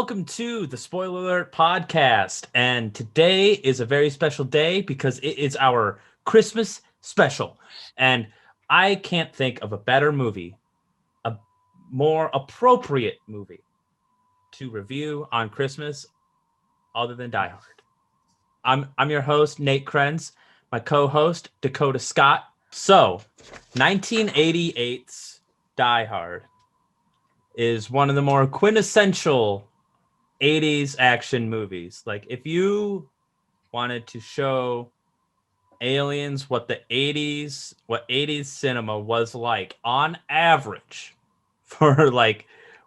Welcome to the Spoiler Alert podcast. And today is a very special day because it is our Christmas special. And I can't think of a better movie, a more appropriate movie to review on Christmas other than Die Hard. I'm your host, Nate Krenz, my co-host, Dakota Scott. So, 1988's Die Hard is one of the more quintessential 80s action movies. Like, if you wanted to show aliens what 80s cinema was like on average for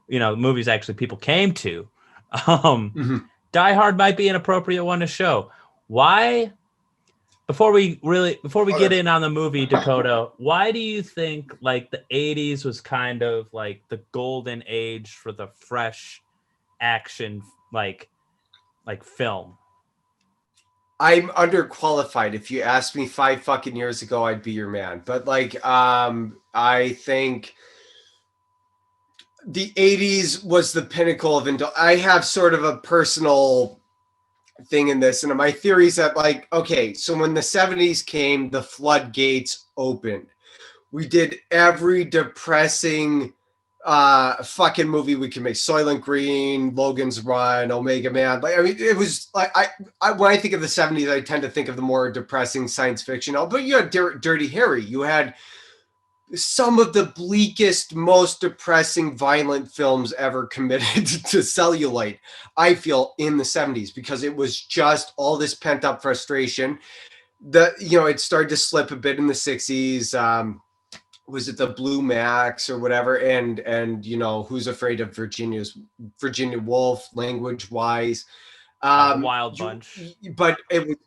movies actually people came to, Die Hard might be an appropriate one to show. Why? Before we get in on the movie, Dakota, why do you think like the 80s was kind of like the golden age for the fresh action like film? I'm underqualified. If you asked me 5 fucking years ago, I'd be your man. But I think the 80s was the pinnacle of I have sort of a personal thing in this, and my theory is that so when the 70s came, the floodgates opened. We did every depressing fucking movie we can make. Soylent Green, Logan's Run, Omega Man. It was like I when I think of the 70s, I tend to think of the more depressing science fiction. But you had Dirty Harry. You had some of the bleakest, most depressing, violent films ever committed to celluloid, I feel, in the 70s, because it was just all this pent-up frustration. It started to slip a bit in the 60s. Was it the Blue Max or whatever? And Who's Afraid of Virginia Woolf, language-wise. Wild Bunch. But it was...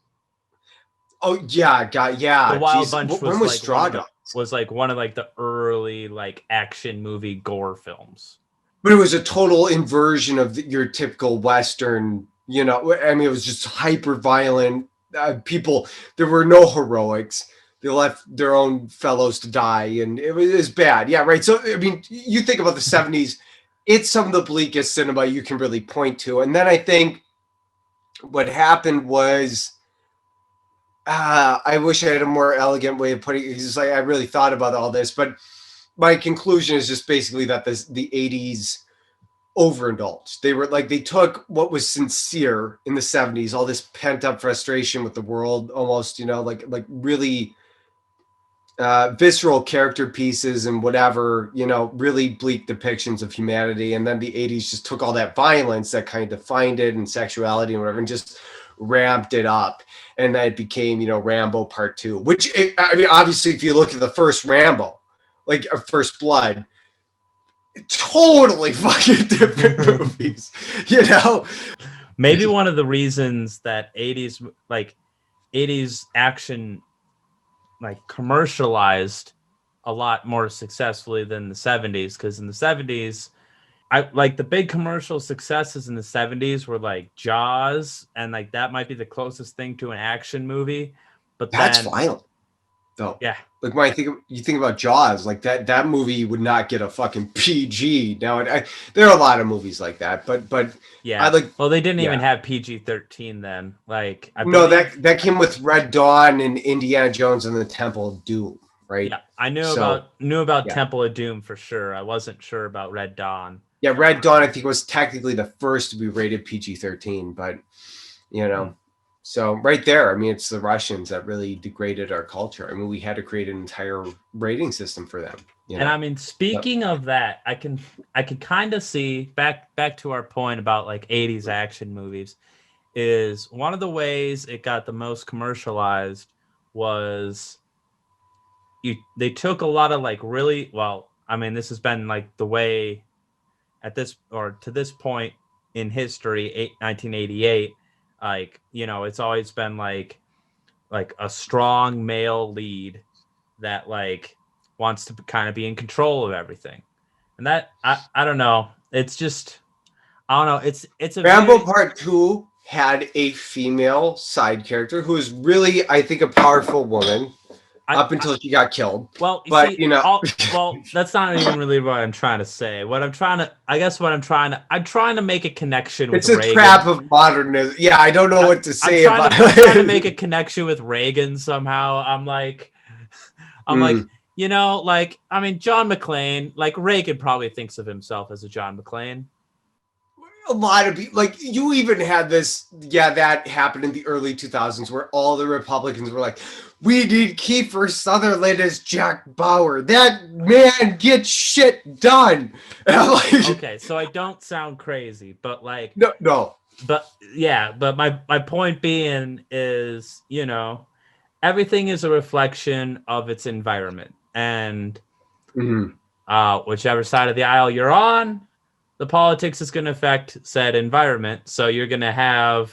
Oh, yeah, God, yeah. The Wild Bunch when was Straw Dogs? Was like one of like the early like action movie gore films. But it was a total inversion of your typical Western, it was just hyper violent. There were no heroics. They left their own fellows to die, and it was bad. Yeah, right. So, you think about the 70s, it's some of the bleakest cinema you can really point to. And then I think what happened was, I wish I had a more elegant way of putting it. It's like I really thought about all this, but my conclusion is just basically that the 80s overindulged. They took what was sincere in the 70s, all this pent up frustration with the world, almost, really visceral character pieces and whatever, really bleak depictions of humanity. And then the 80s just took all that violence that kind of defined it, and sexuality and whatever, and just ramped it up. And then it became, Rambo Part 2, which, obviously, if you look at the first Rambo, First Blood, totally fucking different movies, Maybe one of the reasons that 80s action, commercialized a lot more successfully than the 70s, because in the 70s, the big commercial successes in the 70s were like Jaws, and that might be the closest thing to an action movie. But that's violent, though. Yeah. When you think about Jaws, that movie would not get a fucking PG. Now, there are a lot of movies like that, but yeah. They didn't even have PG-13 then. That came with Red Dawn and Indiana Jones and the Temple of Doom, right? Yeah, I knew about Temple of Doom for sure. I wasn't sure about Red Dawn. Yeah, Red Dawn, I think, was technically the first to be rated PG-13, but, so right there, it's the Russians that really degraded our culture. We had to create an entire rating system for them. And speaking of that, I can kind of see back to our point about 80s action movies, is one of the ways it got the most commercialized was they took a lot of this has been the way at this, or to this point in history, 1988, it's always been a strong male lead that wants to kind of be in control of everything. And that I don't know. It's just, I don't know. It's a Rambo Part 2 had a female side character who is really, I think, a powerful woman. up until she got killed. Well, But see, well, that's not even really what I'm trying to say. I'm trying to make a connection with it's a Reagan. trap of modernism. Yeah, I don't know what to say about it. I'm trying to make a connection with Reagan somehow. I'm like, you know, like, I mean, John McClane, like Reagan probably thinks of himself as a John McClane. A lot of people, like, you even had this, that happened in the early 2000s where all the Republicans were like, we need Kiefer Sutherland as Jack Bauer. That man gets shit done. And I'm like, okay, so I don't sound crazy, but like, no. But yeah, but my point being is, you know, everything is a reflection of its environment. And whichever side of the aisle you're on, the politics is going to affect said environment. So you're going to have,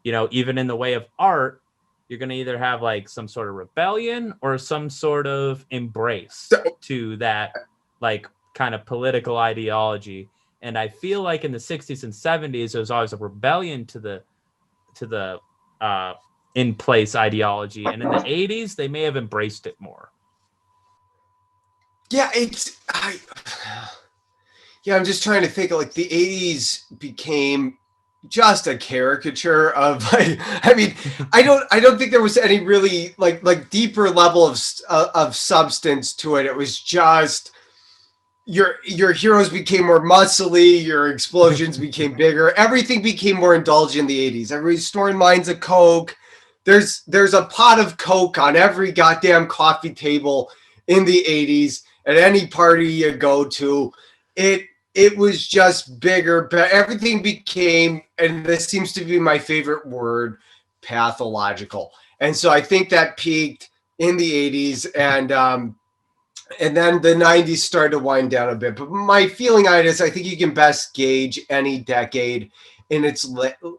you know, even in the way of art, you're going to either have like some sort of rebellion or some sort of embrace to that like kind of political ideology. And I feel like in the 60s and 70s, there was always a rebellion to the in place ideology. And in the 80s, they may have embraced it more. Yeah, I'm just trying to think, like, the 80s became just a caricature of, like, I mean, I don't think there was any really like deeper level of substance to it. It was just your heroes became more muscly, your explosions became bigger, everything became more indulgent in the 80s. Everybody's storing lines of Coke. There's a pot of Coke on every goddamn coffee table in the 80s at any party you go to. It was just bigger, but everything became, and this seems to be my favorite word, pathological. And so I think that peaked in the 80s, and then the 90s started to wind down a bit. But my feeling on it is I think you can best gauge any decade in its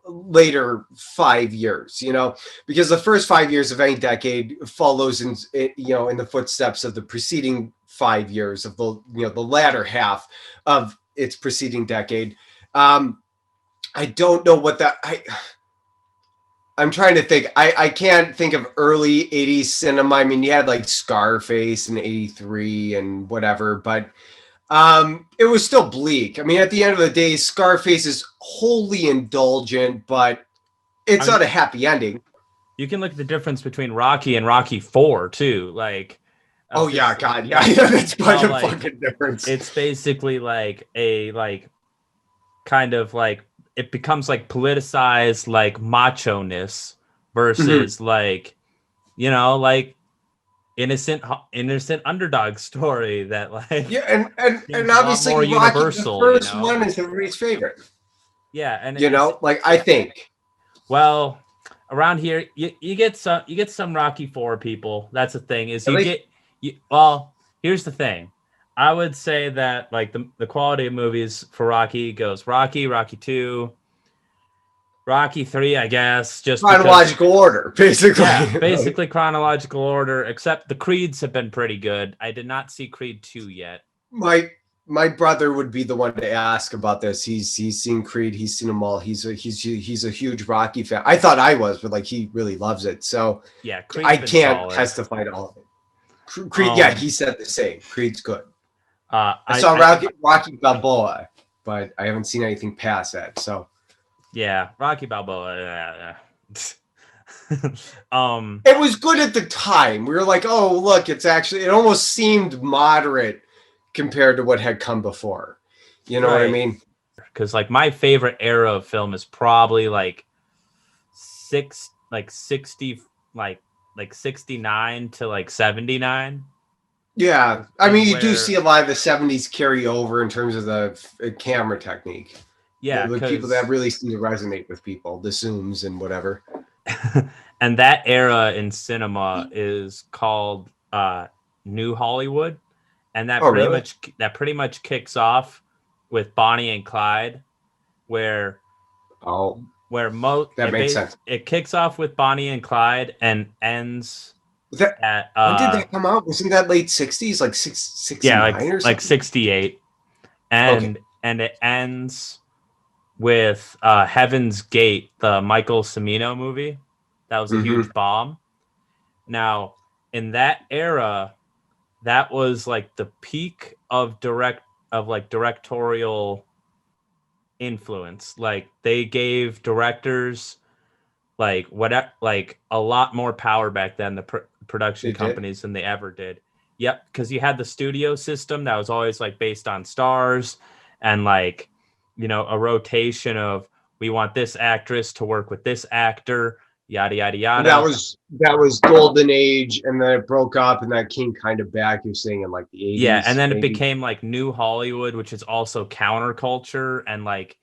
later 5 years, you know, because the first 5 years of any decade follows in the footsteps of the preceding 5 years of the latter half of its preceding decade. I don't know what I'm trying to think. I can't think of early 80s cinema. I mean, you had like Scarface in 83 and whatever, but it was still bleak. I mean, at the end of the day, Scarface is wholly indulgent, but it's not a happy ending. You can look at the difference between Rocky and Rocky 4 too. Like, oh yeah, God, yeah, that's quite a fucking difference. It's basically like a kind of like it becomes like politicized like macho-ness versus like, you know, like innocent underdog story that like and obviously Rocky, universal, the first one is everybody's favorite. Yeah, and like I think. Well, around here you get some Rocky 4 people. That's the thing is well, here's the thing. I would say that like the quality of movies for Rocky goes Rocky 2, Rocky 3, I guess, just chronological order, basically. Yeah, basically chronological order, except the Creeds have been pretty good. I did not see Creed 2 yet. My brother would be the one to ask about this. He's seen Creed, he's seen them all. He's a huge Rocky fan. I thought I was, but like he really loves it. So yeah, I can't testify to all of it. Creed, yeah, he said the same. Creed's good. I saw Rocky Balboa, but I haven't seen anything past that. So yeah, Rocky Balboa. It was good at the time. We were like, oh look, it almost seemed moderate compared to what had come before. You know what I mean? Because like my favorite era of film is probably like 60 like 69 to like 79. Yeah, I mean, you do see a lot of the 70s carry over in terms of the camera technique. Yeah, the people that really seem to resonate with people, the zooms and whatever. And that era in cinema is called New Hollywood, and that pretty much kicks off with Bonnie and Clyde, where that makes sense. It kicks off with Bonnie and Clyde and ends. When did that come out? Wasn't that late 60s, like 69 or something? Like 68, and it ends with Heaven's Gate, the Michael Cimino movie. That was a huge bomb. Now, in that era, that was like the peak of directorial influence. Like they gave directors like a lot more power back then, the production companies, than they ever did. Yep, because you had the studio system that was always like based on stars and like, a rotation of, we want this actress to work with this actor, yada yada yada. That was golden age, and then it broke up, and that came kind of back. You're saying in like the 80s. Yeah, and then maybe it became like New Hollywood, which is also counterculture, and like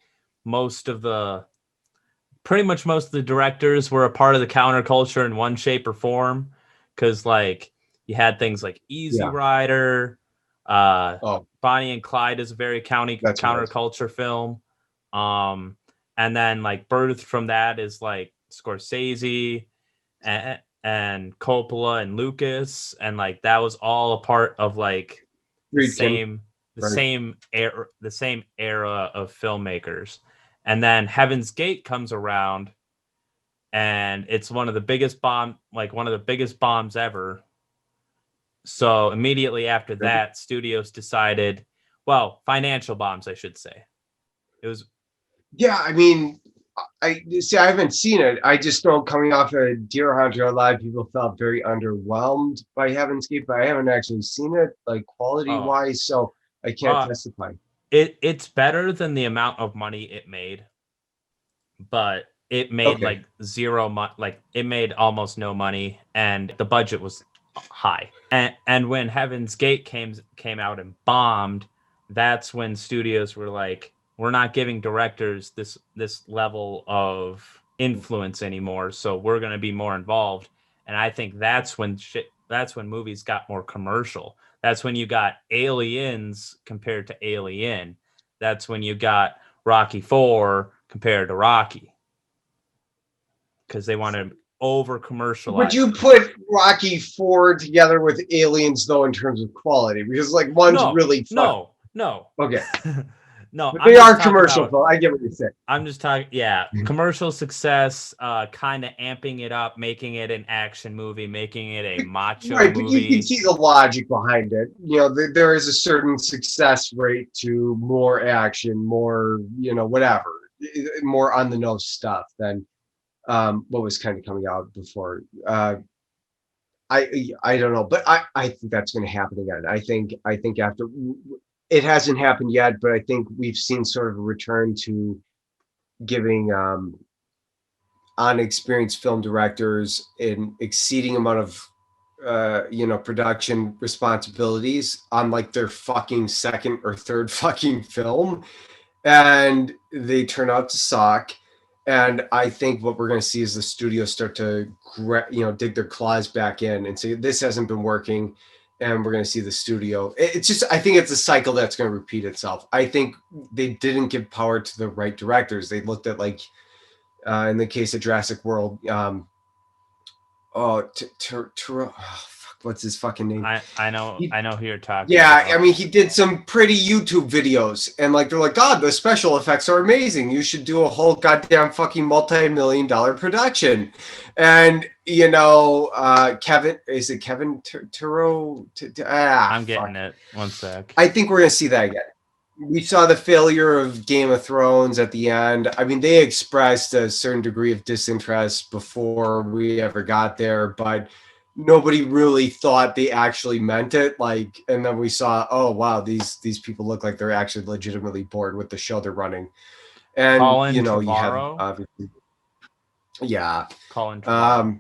pretty much most of the directors were a part of the counterculture in one shape or form, because like you had things like Easy Rider, Bonnie and Clyde is a very counterculture film, and then like birthed from that is like Scorsese and Coppola and Lucas, and like that was all a part of like the same era of filmmakers. And then Heaven's Gate comes around, and it's one of the biggest bombs ever. So immediately after that, studios decided, well, financial bombs, I should say. It was. Yeah, I mean, I haven't seen it. I just know coming off of Deer Hunter, a lot of people felt very underwhelmed by Heaven's Gate, but I haven't actually seen it, like quality-wise, so I can't testify. It's better than the amount of money it made, but it made like zero money. Like it made almost no money, and the budget was high. And when Heaven's Gate came out and bombed, that's when studios were like, we're not giving directors this level of influence anymore, so we're going to be more involved. And I think that's when movies got more commercial. That's when you got Aliens compared to Alien. That's when you got Rocky IV compared to Rocky, because they wanted to over commercialize. Would you put Rocky IV together with Aliens though in terms of quality? Because like one's really fun. No. Okay. No, but they are commercial, though. I get what you're saying. I'm just talking, commercial success, kind of amping it up, making it an action movie, making it a macho movie. But you can see the logic behind it. There is a certain success rate to more action, more, whatever, more on the nose stuff than what was kind of coming out before. I don't know, but I think that's going to happen again. I think after. It hasn't happened yet, but I think we've seen sort of a return to giving unexperienced film directors an exceeding amount of production responsibilities on like their fucking second or third fucking film, and they turn out to suck. And I think what we're going to see is the studios start to dig their claws back in and say, this hasn't been working. And we're going to see the studio. It's just, I think it's a cycle that's going to repeat itself. I think they didn't give power to the right directors. They looked at like, in the case of Jurassic World, what's his fucking name? I know who you're talking about. Yeah, I mean, he did some pretty YouTube videos, and like they're like, God, the special effects are amazing. You should do a whole goddamn fucking multi-million-dollar production. And Kevin, is it Kevin Turo? I'm getting it. One sec. I think we're gonna see that again. We saw the failure of Game of Thrones at the end. I mean, they expressed a certain degree of disinterest before we ever got there, but nobody really thought they actually meant it. Like, and then we saw, oh wow, these people look like they're actually legitimately bored with the show they're running. And Colin you Trevorrow? have obviously, yeah, Colin Trevorrow.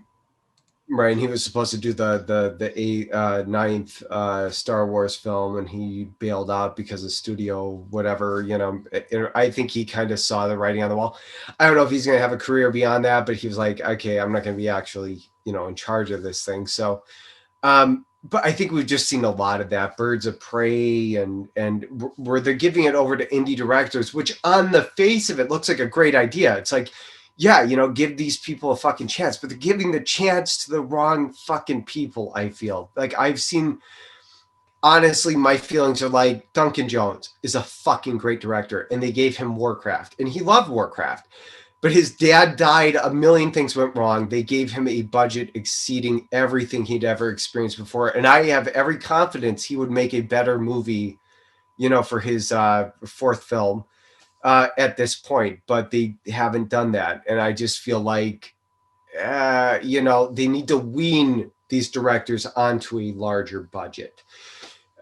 Right, and he was supposed to do the ninth Star Wars film, and he bailed out because of studio whatever. I think he kind of saw the writing on the wall. I don't know if he's going to have a career beyond that, but he was like, okay, I'm not going to be actually in charge of this thing. So, but I think we've just seen a lot of that, Birds of Prey, and where they're giving it over to indie directors, which on the face of it looks like a great idea. It's like, yeah, give these people a fucking chance, but they're giving the chance to the wrong fucking people. I feel like I've seen, honestly, my feelings are like Duncan Jones is a fucking great director, and they gave him Warcraft, and he loved Warcraft, But his dad died. A million things went wrong. They gave him a budget exceeding everything he'd ever experienced before. And I have every confidence he would make a better movie, for his fourth film at this point. But they haven't done that. And I just feel like, they need to wean these directors onto a larger budget.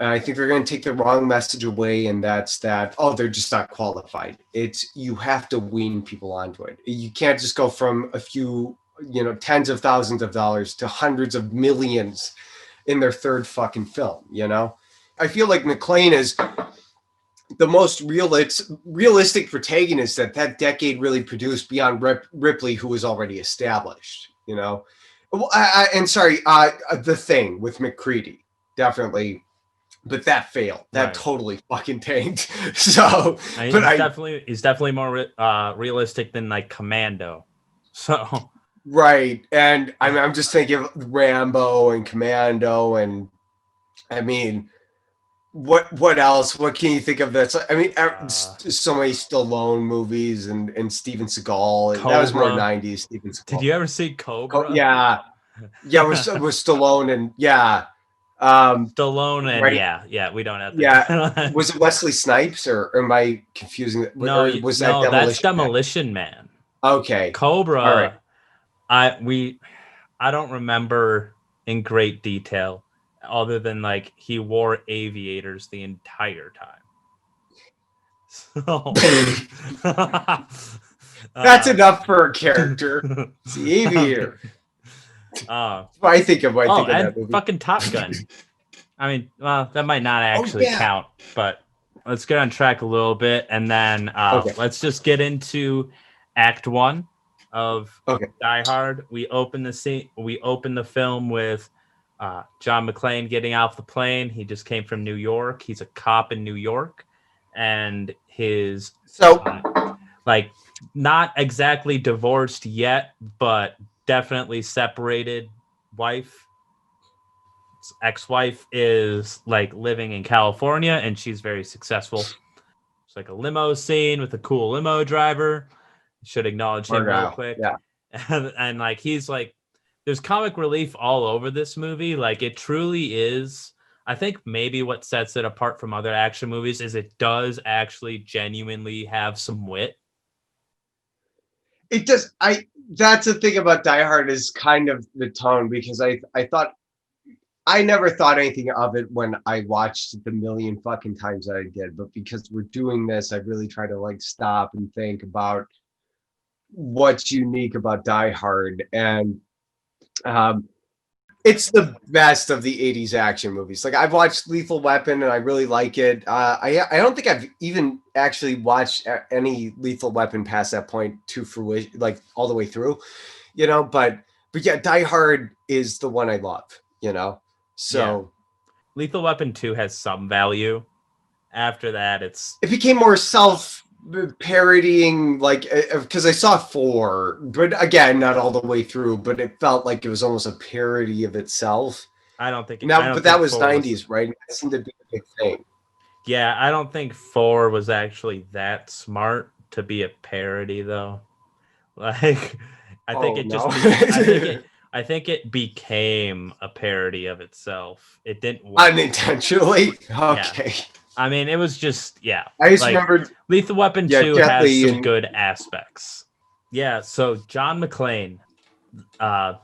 I think they're going to take the wrong message away, and that's that, they're just not qualified. You have to wean people onto it. You can't just go from a few, tens of thousands of dollars to hundreds of millions in their third fucking film, I feel like McClane is the most realistic protagonist that decade really produced beyond Ripley, who was already established, Well, The Thing with McCready, definitely. But that failed. That totally fucking tanked. So, he's definitely more realistic than like Commando. So, right, and I'm just thinking of Rambo and Commando, and I mean, what else? What can you think of that's? I mean, so many Stallone movies and Steven Seagal. And that was more '90s. Steven Seagal. Did you ever see Cobra? Yeah, with Stallone and Stallone and right? We don't have to. Was it Wesley Snipes or am I confusing? No, that's Demolition Man. Okay, Cobra. All right. I don't remember in great detail, other than like he wore aviators the entire time. So that's enough for a character. It's the aviator. I think of that movie. Fucking Top Gun. I mean, well, that might not actually count, but let's get on track a little bit, and then let's just get into Act 1 of Die Hard. We open the film with John McClane getting off the plane. He just came from New York. He's a cop in New York, and his not exactly divorced yet, but definitely separated wife. His ex-wife is like living in California, and she's very successful. It's like a limo scene with a cool limo driver. Should acknowledge him real quick. Yeah. And like he's like, there's comic relief all over this movie. Like it truly is. I think maybe what sets it apart from other action movies is it does actually genuinely have some wit. It does. That's the thing about Die Hard is kind of the tone, because I never thought anything of it when I watched it the million fucking times that I did, but because we're doing this, I really try to like stop and think about what's unique about Die Hard. And it's the best of the 80s action movies. Like I've watched Lethal Weapon and I really like it. I don't think I've even actually watched any Lethal Weapon past that point to fruition, like all the way through, but yeah, Die Hard is the one I love, so Lethal Weapon 2 has some value. After that, it became more parodying, like, because I saw 4, but again, not all the way through, but it felt like it was almost a parody of itself. I don't think but that was 90s, right? It seemed to be a big thing. Yeah, I don't think 4 was actually that smart to be a parody, though. Like, I think it became a parody of itself. It didn't work. Unintentionally. Okay. Yeah. I mean, it was just, I just remembered Lethal Weapon 2 has some good aspects. Yeah, so John McClane,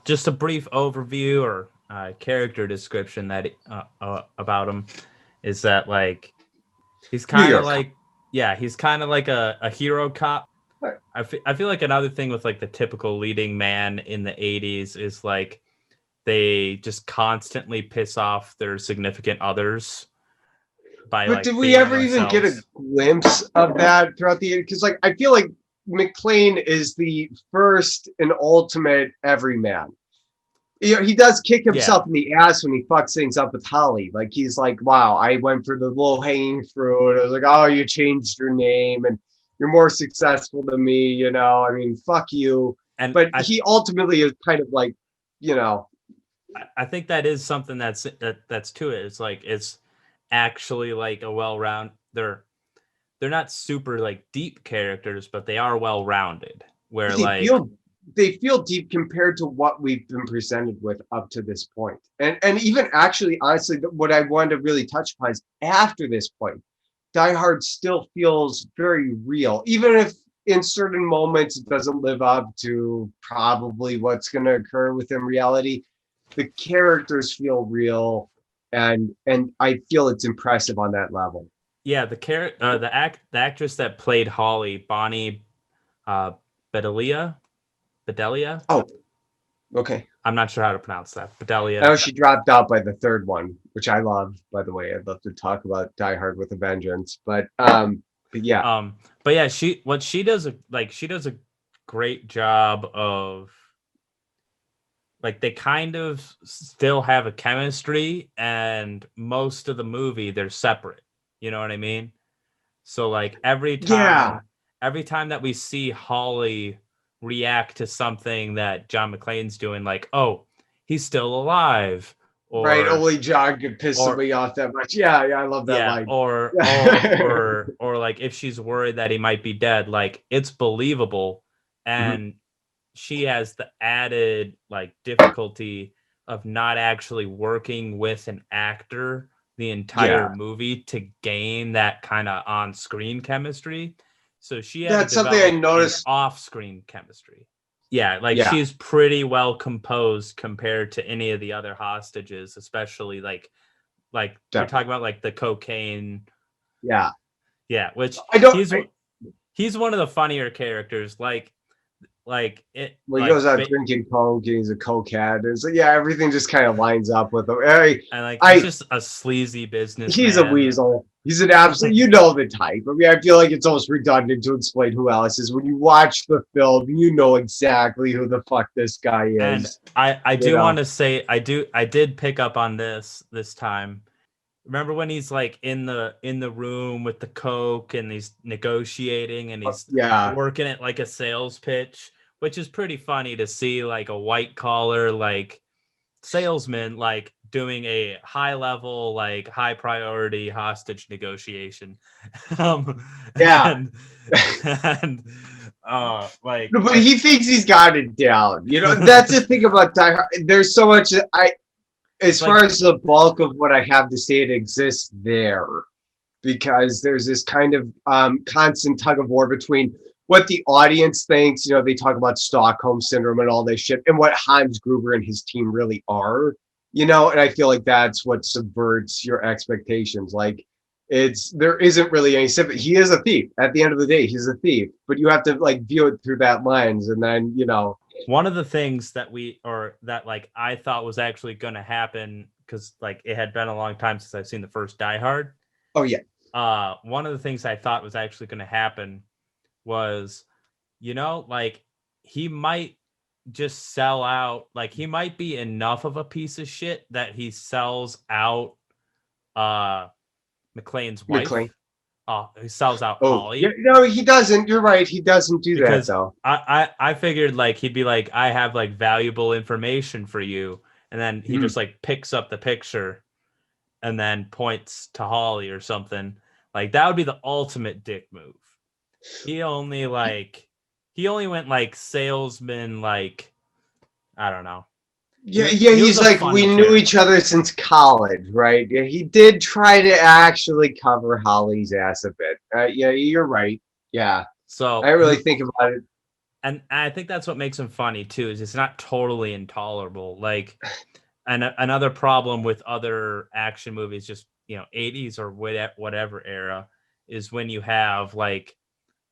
just a brief overview or character description that about him is that, like, he's kind of like, he's kind of like a hero cop. Right. I feel like another thing with, like, the typical leading man in the 80s is, like, they just constantly piss off their significant others. But did we ever even get a glimpse of that throughout the year? Because like I feel like McClane is the first and ultimate everyman. He does kick himself in the ass when he fucks things up with Holly. Like he's like, wow, I went for the low hanging fruit. I was like, oh, you changed your name and you're more successful than me. I mean, fuck you. But he ultimately is kind of like, I think that is something that's to it. It's like it's actually like a well-rounded. They're not super like deep characters, but they are well-rounded. where They like feel deep compared to what we've been presented with up to this point. And even actually, honestly, what I wanted to really touch upon is after this point, Die Hard still feels very real, even if in certain moments it doesn't live up to probably what's going to occur within reality. The characters feel real, and I feel it's impressive on that level. yeah, the actress that played Holly, Bonnie Bedelia. Bedelia. Oh, okay. I'm not sure how to pronounce that. I Bedelia. know she dropped out by the third one, which I love, by the way. I'd love to talk about Die Hard with a Vengeance. But yeah. But yeah, she does a great job of like they kind of still have a chemistry, and most of the movie they're separate. You know what I mean? So like every time that we see Holly react to something that John McClane's doing, like, oh, he's still alive, Right, or only John could piss somebody off that much. Yeah, I love that line. or like if she's worried that he might be dead, like it's believable. And she has the added like difficulty of not actually working with an actor the entire movie to gain that kind of on-screen chemistry. So she had That's something I noticed. Off-screen chemistry. Yeah, like she's pretty well composed compared to any of the other hostages, especially like we're talking about like the cocaine. Yeah. Yeah, which he's one of the funnier characters. Like it. Well, he goes out drinking coke, and he's a cokehead. It's like, yeah, everything just kind of lines up with him. He's just a sleazy business. He's a weasel. He's an absolute. You know the type. I mean, I feel like it's almost redundant to explain who Alice is. When you watch the film, you know exactly who the fuck this guy is. And I do want to say I did pick up on this time. Remember when he's like in the room with the coke and he's negotiating and he's working it like a sales pitch, which is pretty funny to see like a white collar like salesman like doing a high level like high priority hostage negotiation. And like, but he thinks he's got it down. You know, that's the thing about Die Hard. There's so much as far as the bulk of what I have to say, it exists there because there's this kind of constant tug of war between what the audience thinks. You know, they talk about Stockholm syndrome and all this shit, and what Hans Gruber and his team really are. You know, and I feel like that's what subverts your expectations. Like, there isn't really any sympathy. He is a thief. At the end of the day, he's a thief, but you have to like view it through that lens, and then one of the things that like I thought was actually going to happen, because like it had been a long time since I've seen the first Die Hard. Oh yeah. One of the things I thought was actually going to happen was, like he might just sell out. Like he might be enough of a piece of shit that he sells out McClane's wife. McClane. He sells out Holly. Yeah, no, he doesn't. You're right. He doesn't do that though. I figured like he'd be like, I have like valuable information for you, and then he just like picks up the picture and then points to Holly or something. Like that would be the ultimate dick move. He only went like salesman, like I don't know. Yeah, he's like, we knew each other since college, right? Yeah, he did try to actually cover Holly's ass a bit. Yeah, you're right. Yeah. So I really think about it. And I think that's what makes him funny too, is it's not totally intolerable. Like, and another problem with other action movies, just 80s or whatever era, is when you have like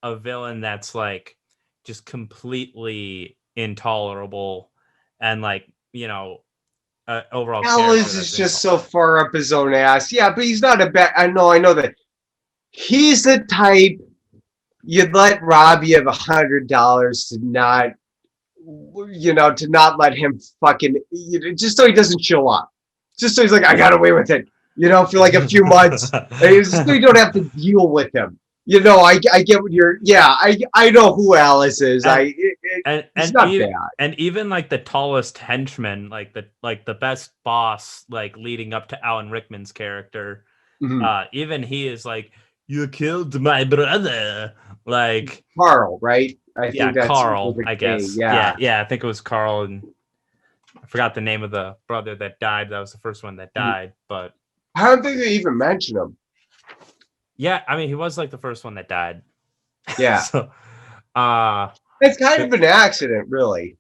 a villain that's like just completely intolerable and like overall Alice is just so far up his own ass. Yeah, but he's not a bad. I know that he's the type you'd let rob you of $100 to not, to not let him fucking, just so he doesn't show up, just so he's like, I got away with it, for like a few months, and so you don't have to deal with him. I get what you're. Yeah, I know who Alice is. It's not bad. And even like the tallest henchman, like the best boss, like leading up to Alan Rickman's character, even he is like, you killed my brother. Like Carl, right? I yeah, think that's Carl, with a I K, guess. yeah. Yeah, I think it was Carl, and I forgot the name of the brother that died. That was the first one that died, but I don't think they even mention him. yeah, I mean he was like the first one that died. Yeah. So uh It's kind of an accident, really,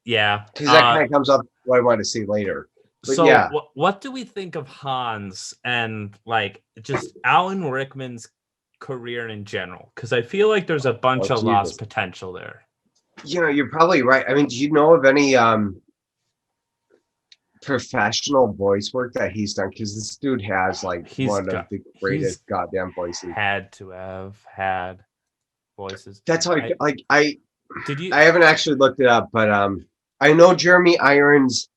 yeah. because that kind of comes up what I want to see later. But So yeah. what do we think of Hans and like just Alan Rickman's career in general? Because I feel like there's a bunch Oh, of Jesus. lost potential there. You're probably right. I mean, do you know of any professional voice work that he's done? Because this dude has like one of the He's greatest goddamn voices. had to have had voices. That's how Did you? I haven't actually looked it up, but I know Jeremy Irons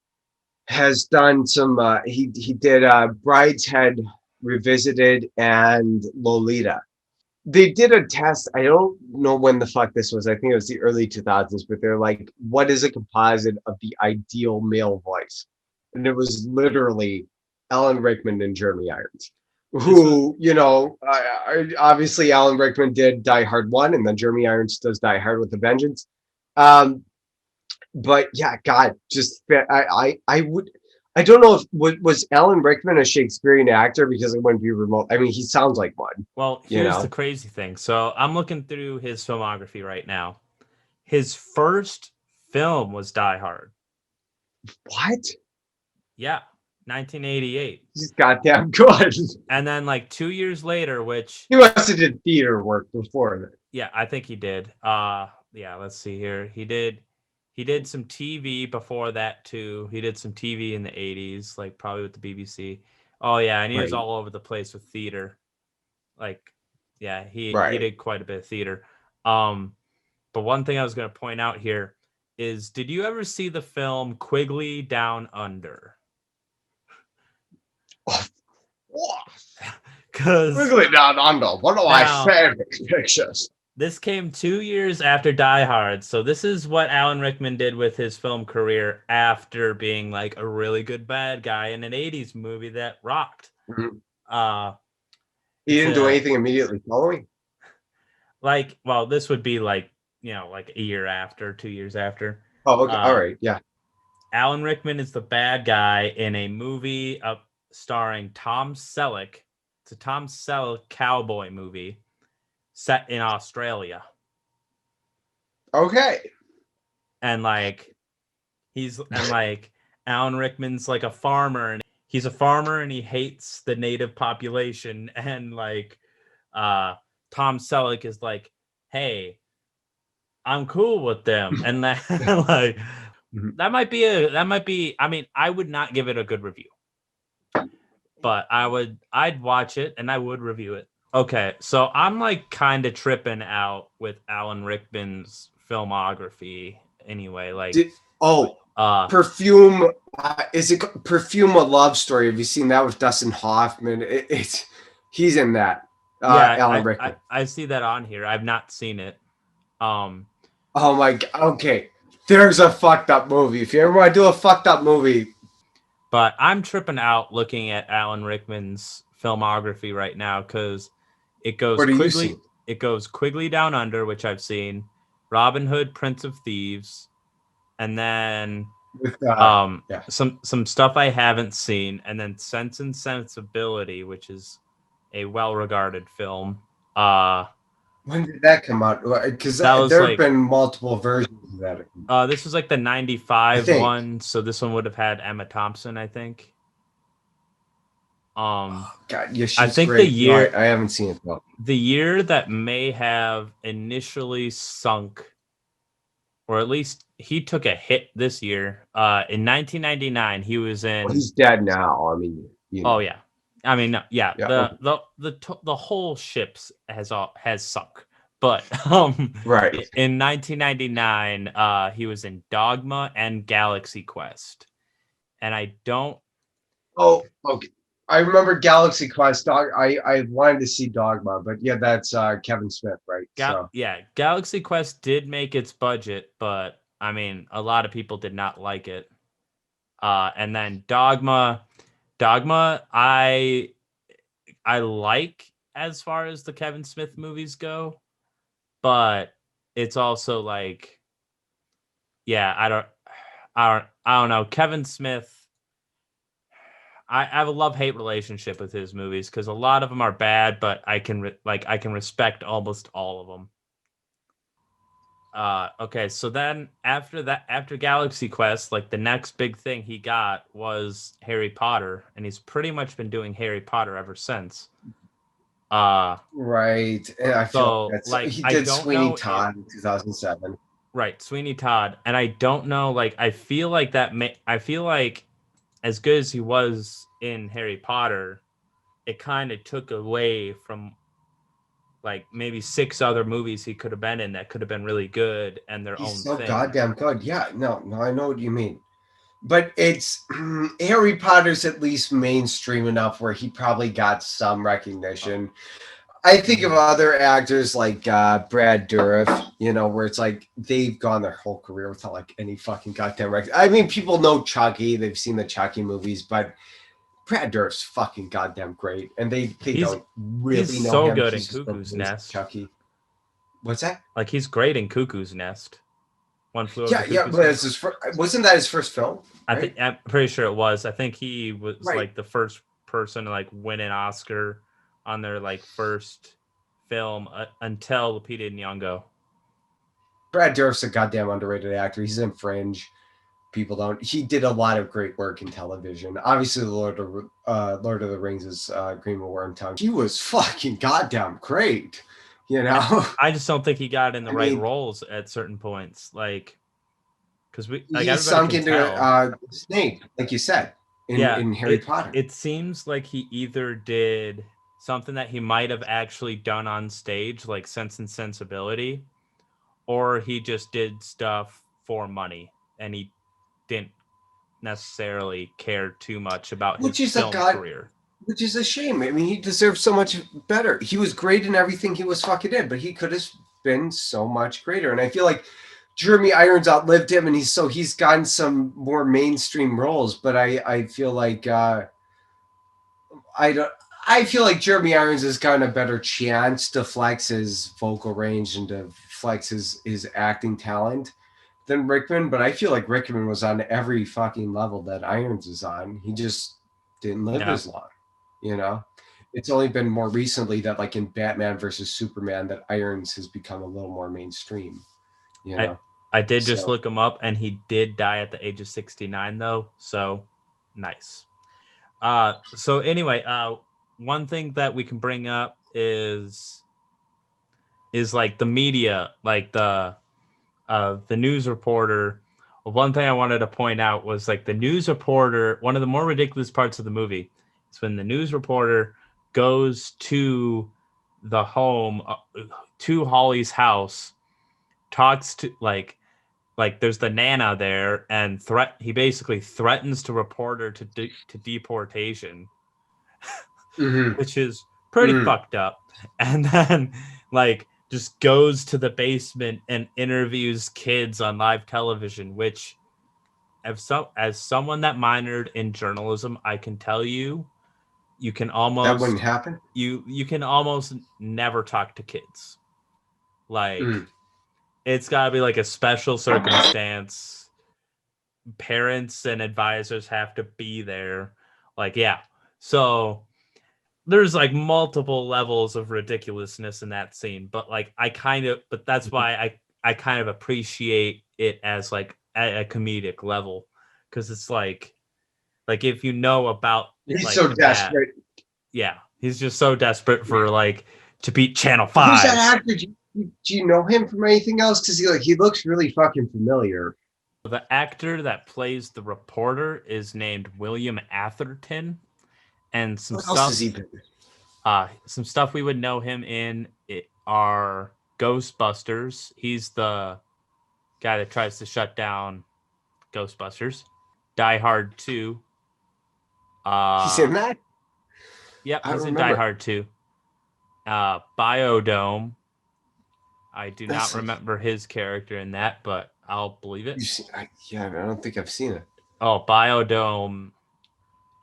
has done some. He did Brideshead Revisited and Lolita. They did a test. I don't know when the fuck this was. I think it was the early 2000s, but they're like, what is a composite of the ideal male voice? And it was literally Alan Rickman and Jeremy Irons, who, obviously Alan Rickman did Die Hard 1, and then Jeremy Irons does Die Hard with a Vengeance. Um, but yeah, God, just I would. I don't know if was Alan Rickman a Shakespearean actor, because it wouldn't be remote. I mean, he sounds like one. Well, here's the crazy thing. So I'm looking through his filmography right now. His first film was Die Hard. What? Yeah, 1988. He's goddamn good. And then like 2 years later, which He must have did theater work before that. yeah, I think he did. Yeah, let's see here. He did some TV before that too. He did some TV in the 80s, like probably with the BBC. Oh yeah, and he was Right. all over the place with theater. Like yeah, he Right. did quite a bit of theater. But one thing I was going to point out here is, did you ever see the film Quigley Down Under? Because Quigley Down Under, one of my favorite pictures. This came 2 years after Die Hard, so this is what Alan Rickman did with his film career after being like a really good bad guy in an 80s movie that rocked. Mm-hmm. He didn't do anything immediately following? Like, well, this would be like, like a year after, 2 years after. Oh, okay. All right. Yeah. Alan Rickman is the bad guy in a movie starring Tom Selleck. It's a Tom Selleck cowboy movie set in Australia. Okay. And like Alan Rickman's like a farmer, and he's a farmer and he hates the native population, and like Tom Selleck is like, hey, I'm cool with them. And that like that might be I mean, I would not give it a good review, but I'd watch it and I would review it. Okay, so I'm like kind of tripping out with Alan Rickman's filmography anyway. Like, Perfume. Is it Perfume, a Love Story? Have you seen that with Dustin Hoffman? He's in that. Yeah, Alan Rickman. I see that on here. I've not seen it. Oh my God. Okay, there's a fucked up movie. If you ever want to do a fucked up movie. But I'm tripping out looking at Alan Rickman's filmography right now, because it goes Quigley Down Under, which I've seen, Robin Hood, Prince of Thieves, and then some stuff I haven't seen, and then Sense and Sensibility, which is a well-regarded film. When did that come out? Because there have been multiple versions of that. This was like the 95 one, so this one would have had Emma Thompson, I think. God, yeah, she's I think great. the year I haven't seen it though. The year that may have initially sunk, or at least he took a hit this year. In 1999, he was in. Well, he's dead now. I mean. Oh yeah, I mean yeah. The whole ship has sunk. But right in 1999, he was in Dogma and Galaxy Quest, and I don't. Oh, okay. I remember Galaxy Quest. I wanted to see Dogma, but yeah, that's Kevin Smith, right? Yeah, Galaxy Quest did make its budget, but I mean, a lot of people did not like it. And then Dogma, I like as far as the Kevin Smith movies go. but it's also like, yeah, I don't know. Kevin Smith, I have a love-hate relationship with his movies because a lot of them are bad, but I can respect almost all of them. Okay, so then after Galaxy Quest, like the next big thing he got was Harry Potter, and he's pretty much been doing Harry Potter ever since. Right. And I feel So like like he I did don't Sweeney know if Todd in 2007. right, Sweeney Todd, and I don't know, like I feel like I feel like as good as he was in Harry Potter, it kind of took away from like maybe 6 other movies he could have been in that could have been really good and their He's own so thing. goddamn good. Yeah, no, I know what you mean. But it's Harry Potter's at least mainstream enough where he probably got some Oh. recognition. I think of Mhm. other actors like Brad Dourif, where it's like they've gone their whole career without like any fucking goddamn record. I mean, people know Chucky, they've seen the Chucky movies, but Brad Dourif's fucking goddamn great, and they He's don't he's really know so him. good in He's just the Cuckoo's voice of Nest. Chucky. What's that? Like he's great in Cuckoo's Nest. One Flew Over the Yeah, Cuckoo's but Nest. wasn't that his first film? Right, I'm pretty sure it was. I think he was right. like the first person to like win an Oscar on their like first film until Lupita Nyong'o. Brad Dourif's a goddamn underrated actor. He's in Fringe. People don't. He did a lot of great work in television. Obviously, Lord of the Rings is Green Worm Tongue. He was fucking goddamn great. I just don't think he got in the I right mean, roles at certain points, like because we like he everybody sunk can into tell. Snape, like you said, in Yeah, in Harry Potter. it seems like he either did something that he might have actually done on stage, like Sense and Sensibility, or he just did stuff for money and he didn't necessarily care too much about Which his is a film god, career. which is a shame. I mean, he deserved so much better. He was great in everything he was fucking in, but he could have been so much greater. And I feel like Jeremy Irons outlived him, and he's gotten some more mainstream roles. But I feel like I don't. I feel like Jeremy Irons has gotten a better chance to flex his vocal range and to flex his acting talent than Rickman, but I feel like Rickman was on every fucking level that Irons is on. He just didn't live Yeah. as long, you know? It's only been more recently that, like in Batman versus Superman, that Irons has become a little more mainstream, you I know? I did just So, look him up and he did die at the age of 69 though. So nice. So anyway, one thing that we can bring up is like the media, like the news reporter. One thing I wanted to point out was like the news reporter, one of the more ridiculous parts of the movie is when the news reporter goes to the home to Holly's house, talks to like there's the nana there and he basically threatens to report her to deportation, mhm, which is pretty mhm. fucked up. And then like just goes to the basement and interviews kids on live television, which as someone that minored in journalism, I can tell you you can That wouldn't almost happen. you can almost never talk to kids. Like Mm. it's got to be like a special circumstance. Parents and advisors have to be there. Like yeah. So there's like multiple levels of ridiculousness in that scene, but like but that's why I kind of appreciate it as like at a comedic level because it's like if you know about He's like so that, desperate. yeah, he's just so desperate for like to beat Channel Who's that 5. actor? Do you know him from anything else? Because he looks really fucking familiar. The actor that plays the reporter is named William Atherton, and What else has he been? some stuff we would know him in are Ghostbusters. He's the guy that tries to shut down Ghostbusters. Die Hard 2. He's Uh in that? yep, I don't he's in Die remember. Hard 2. Biodome. I do not That's remember his character in that, but I'll believe it. you see. Yeah, I don't think I've seen it. Oh, Biodome.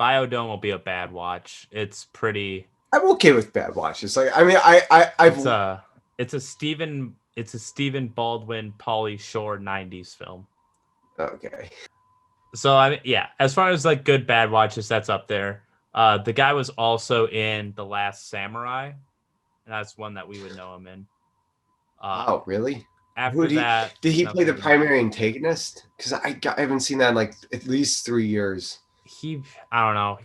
Biodome will be a bad watch. It's pretty I'm okay with bad watches. Like, I mean, I've it's a It's a Stephen Baldwin, Pauly Shore 90s film. Okay. So I mean, yeah, as far as like good bad watches, that's up there. The guy was also in The Last Samurai, and that's one that we would know him in. Oh, really? Who After did he that, did he play the nothing. primary antagonist? Because I haven't seen that in like at least 3 years. I don't know.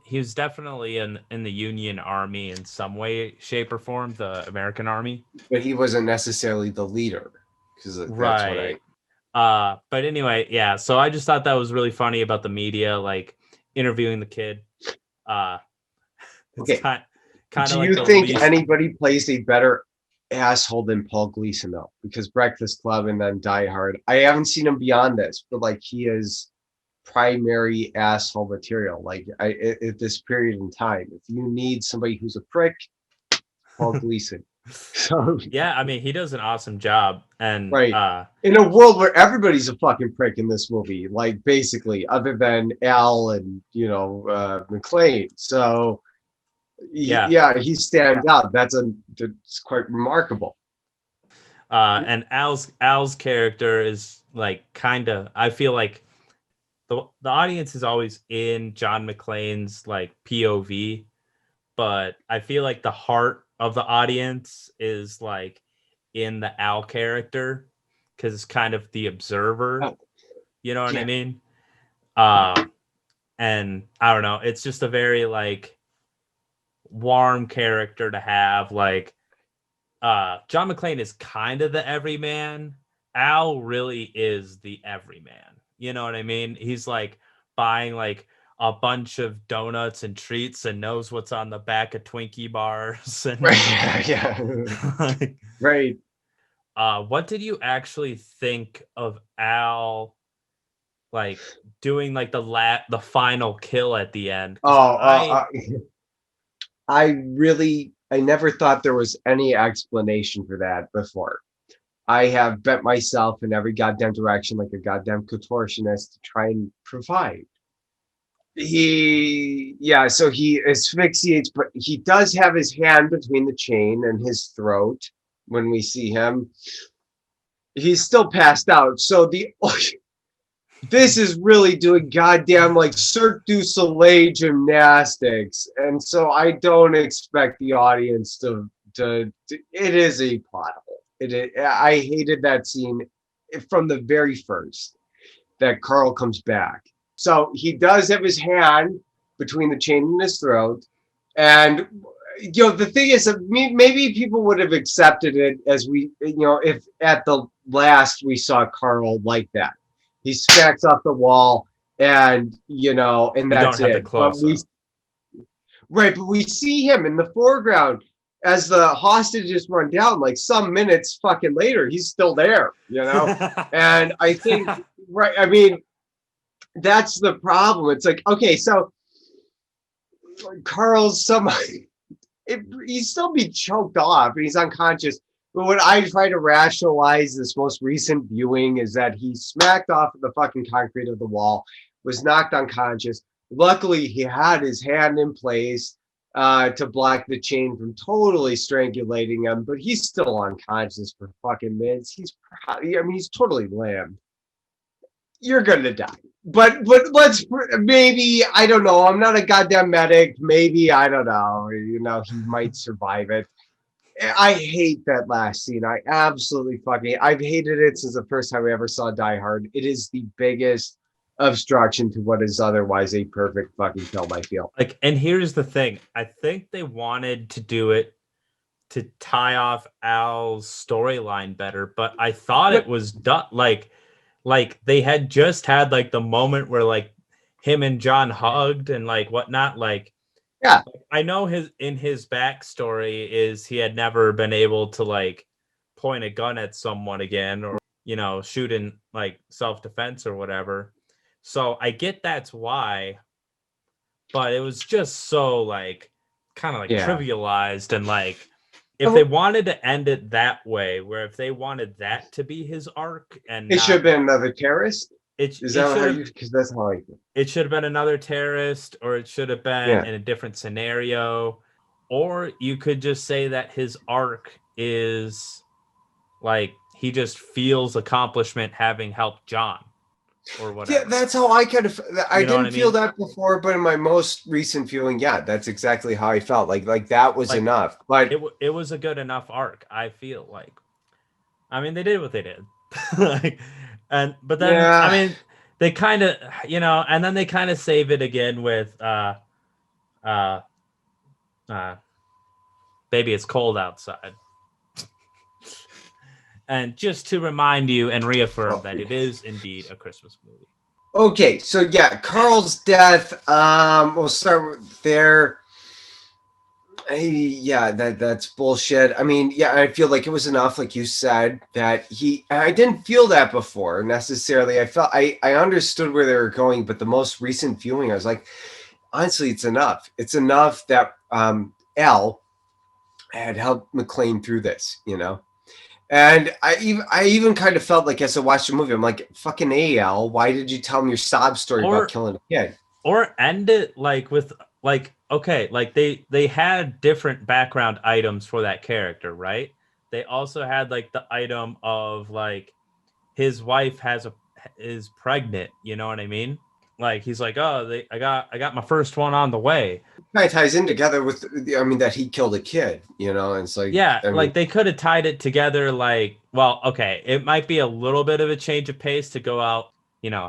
He was definitely in the Union Army in some way, shape, or form, the American Army. But he wasn't necessarily the leader. Because that's what Right. But anyway, yeah. So I just thought that was really funny about the media, like interviewing the kid. Uh, it's Okay. kind of Do like you the think least. anybody plays a better asshole than Paul Gleason though? Because Breakfast Club and then Die Hard. I haven't seen him beyond this, but like he is primary asshole material. Like at this period in time, if you need somebody who's a prick, Paul Gleason. So Yeah, I mean, he does an awesome job, and right. In a world where everybody's a fucking prick in this movie, like basically, other than Al and McClane. So yeah. he stands out. That's quite remarkable. And Al's character is like kind of. I feel like the audience is always in John McClane's like POV, but I feel like the heart of the audience is like in the Al character because it's kind of the observer. Oh, You know what I yeah. mean? And I don't know. It's just a very like warm character to have. Like John McClane is kind of the everyman. Al really is the everyman. You know what I mean? He's like buying like a bunch of donuts and treats and knows what's on the back of Twinkie bars. And Right. Yeah. like, Right. what did you actually think of Al like doing like the final kill at the end? Oh, 'Cause I never thought there was any explanation for that before. I have bent myself in every goddamn direction like a goddamn contortionist to try and provide. So he asphyxiates, but he does have his hand between the chain and his throat when we see him. He's still passed out. So this is really doing goddamn like Cirque du Soleil gymnastics, and so I don't expect the audience to. It is a plot hole. I hated that scene from the very first that Carl comes back. So he does have his hand between the chain and his throat, and the thing is that maybe people would have accepted it as if at the last we saw Carl like that. He smacks off the wall and and we don't that's have the it. close up. But we see him in the foreground as the hostages run down, like some minutes fucking later, he's still there, And I think, right, I mean, that's the problem. It's like, okay, so Carl's he's still being choked off and he's unconscious. But what I try to rationalize this most recent viewing is that he smacked off the fucking concrete of the wall, was knocked unconscious. Luckily, he had his hand in place to block the chain from totally strangulating him, but he's still unconscious for fucking minutes. He's totally lamb. You're gonna die. But let's maybe, I don't know. I'm not a goddamn medic. Maybe, I don't know. He might survive it. I hate that last scene. I absolutely I've hated it since the first time I ever saw Die Hard. It is the biggest obstruction to what is otherwise a perfect fucking film, I feel. Like, and here's the thing. I think they wanted to do it to tie off Al's storyline better, but I thought it was done like they had just had like the moment where like him and John hugged and like whatnot. Like, yeah, I know his backstory is he had never been able to like point a gun at someone again or shoot in like self-defense or whatever. So I get that's why, but it was just so like kind of like trivialized and like if they wanted to end it that way, where if they wanted that to be his arc and it should have been another terrorist. Because that's how I feel. It should have been another terrorist, or it should have been in a different scenario, or you could just say that his arc is like he just feels accomplishment having helped John or Yeah, whatever. that's how I kind of. I You know what didn't I feel mean? that before, but in my most recent viewing, yeah, that's exactly how I felt. Like that was Like enough. But it was a good enough arc. I feel like. I mean, they did what they did. Like, but then I yeah, mean, they kind of and then they kind of save it again with uh uh baby, it's cold outside. And just to remind you and reaffirm that it is indeed a Christmas movie. okay, so yeah, Carl's death. We'll start with there. Yeah, that's bullshit. I mean, yeah, I feel like it was enough, like you said, that he. I didn't feel that before necessarily. I understood where they were going, but the most recent viewing, I was like, honestly, it's enough. It's enough that Al had helped McClane through this, And I even kind of felt like as I watched the movie, I'm like, fucking Al, why did you tell me your sob story about Or killing a kid? end it like with like okay, like they had different background items for that character, right? They also had like the item of like his wife is pregnant, you know what I mean? Like he's like, "Oh, I got my first one on the way." Kind of ties in together with, I mean, that he killed a kid, And it's like, Yeah, I mean, like they could have tied it together like, well, okay, it might be a little bit of a change of pace to go out,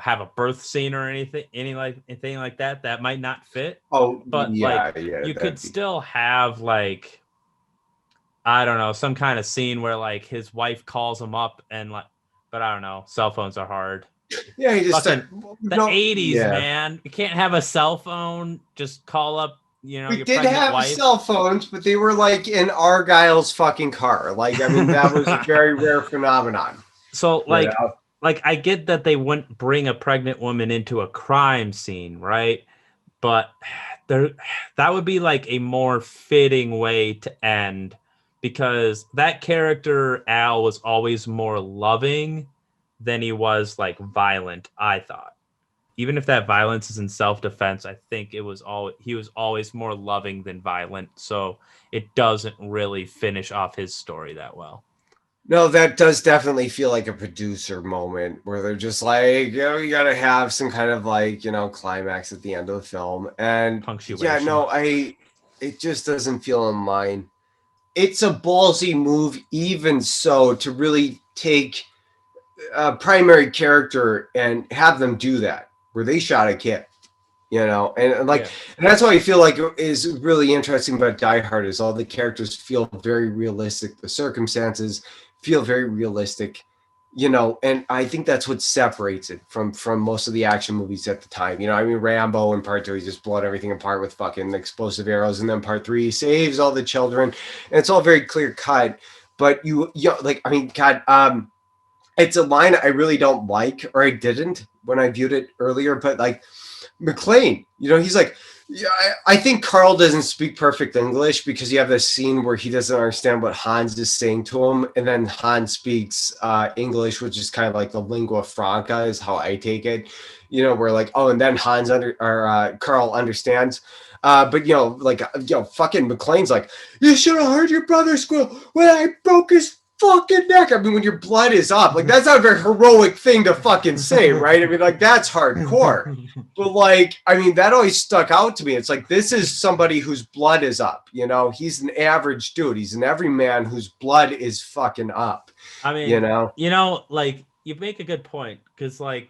have a birth scene or anything like that that might not fit, oh but like yeah, you could that'd be, still have like I don't know, some kind of scene where like his wife calls him up and like but I don't know, cell phones are hard. yeah, he just Fucking started, the no, 80s, yeah. man. You can't have a cell phone, just call up, We your did pregnant have wife. cell phones, but they were like in Argyle's fucking car. Like, I mean, that was a very rare phenomenon, So you know? like I get that they wouldn't bring a pregnant woman into a crime scene, right? But there that would be like a more fitting way to end because that character Al was always more loving than he was like violent, I thought. Even if that violence is in self-defense, I think he was always more loving than violent, so it doesn't really finish off his story that well. No, that does definitely feel like a producer moment where they're just like, you gotta have some kind of like, climax at the end of the film. And yeah, Punctuation. no, it just doesn't feel in line. It's a ballsy move, even so, to really take a primary character and have them do that, where they shot a kid. And like, Yeah. and that's what I feel like is really interesting about Die Hard is all the characters feel very realistic, the circumstances feel very realistic, and I think that's what separates it from most of the action movies at the time. I mean, Rambo in part 2, he just blowed everything apart with fucking explosive arrows, and then part 3 he saves all the children, and it's all very clear cut. But like, I mean, God, it's a line I really don't like, or I didn't when I viewed it earlier, but like McClane, he's like, yeah, I think Carl doesn't speak perfect English because you have this scene where he doesn't understand what Hans is saying to him, and then Hans speaks English, which is kind of like the lingua franca, is how I take it. Where like, oh, and then Carl understands. But like, fucking McClane's like, you should have heard your brother squeal when I broke his fucking neck. I mean, when your blood is up, like that's not a very heroic thing to fucking say, right? I mean, like that's hardcore. But like, I mean, that always stuck out to me. It's like this is somebody whose blood is up. He's an average dude. He's an everyman whose blood is fucking up. I You mean, know. like you make a good point because like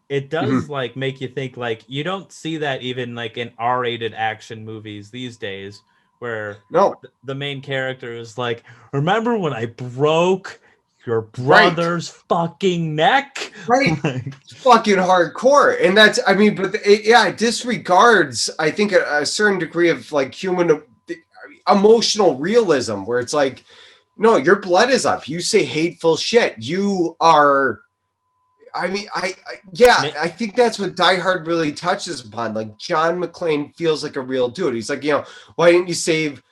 it does Mhm. like make you think like you don't see that even like in R-rated action movies these days where No, the main character is like, remember when I broke your right, brother's fucking neck? right. Like, It's fucking hardcore, and that's. I mean, but yeah, it disregards. I think a certain degree of like human emotional realism, where it's like, no, your blood is up. You say hateful shit. You are. I mean, yeah, I think that's what Die Hard really touches upon. Like John McClane feels like a real dude. He's like, why didn't you save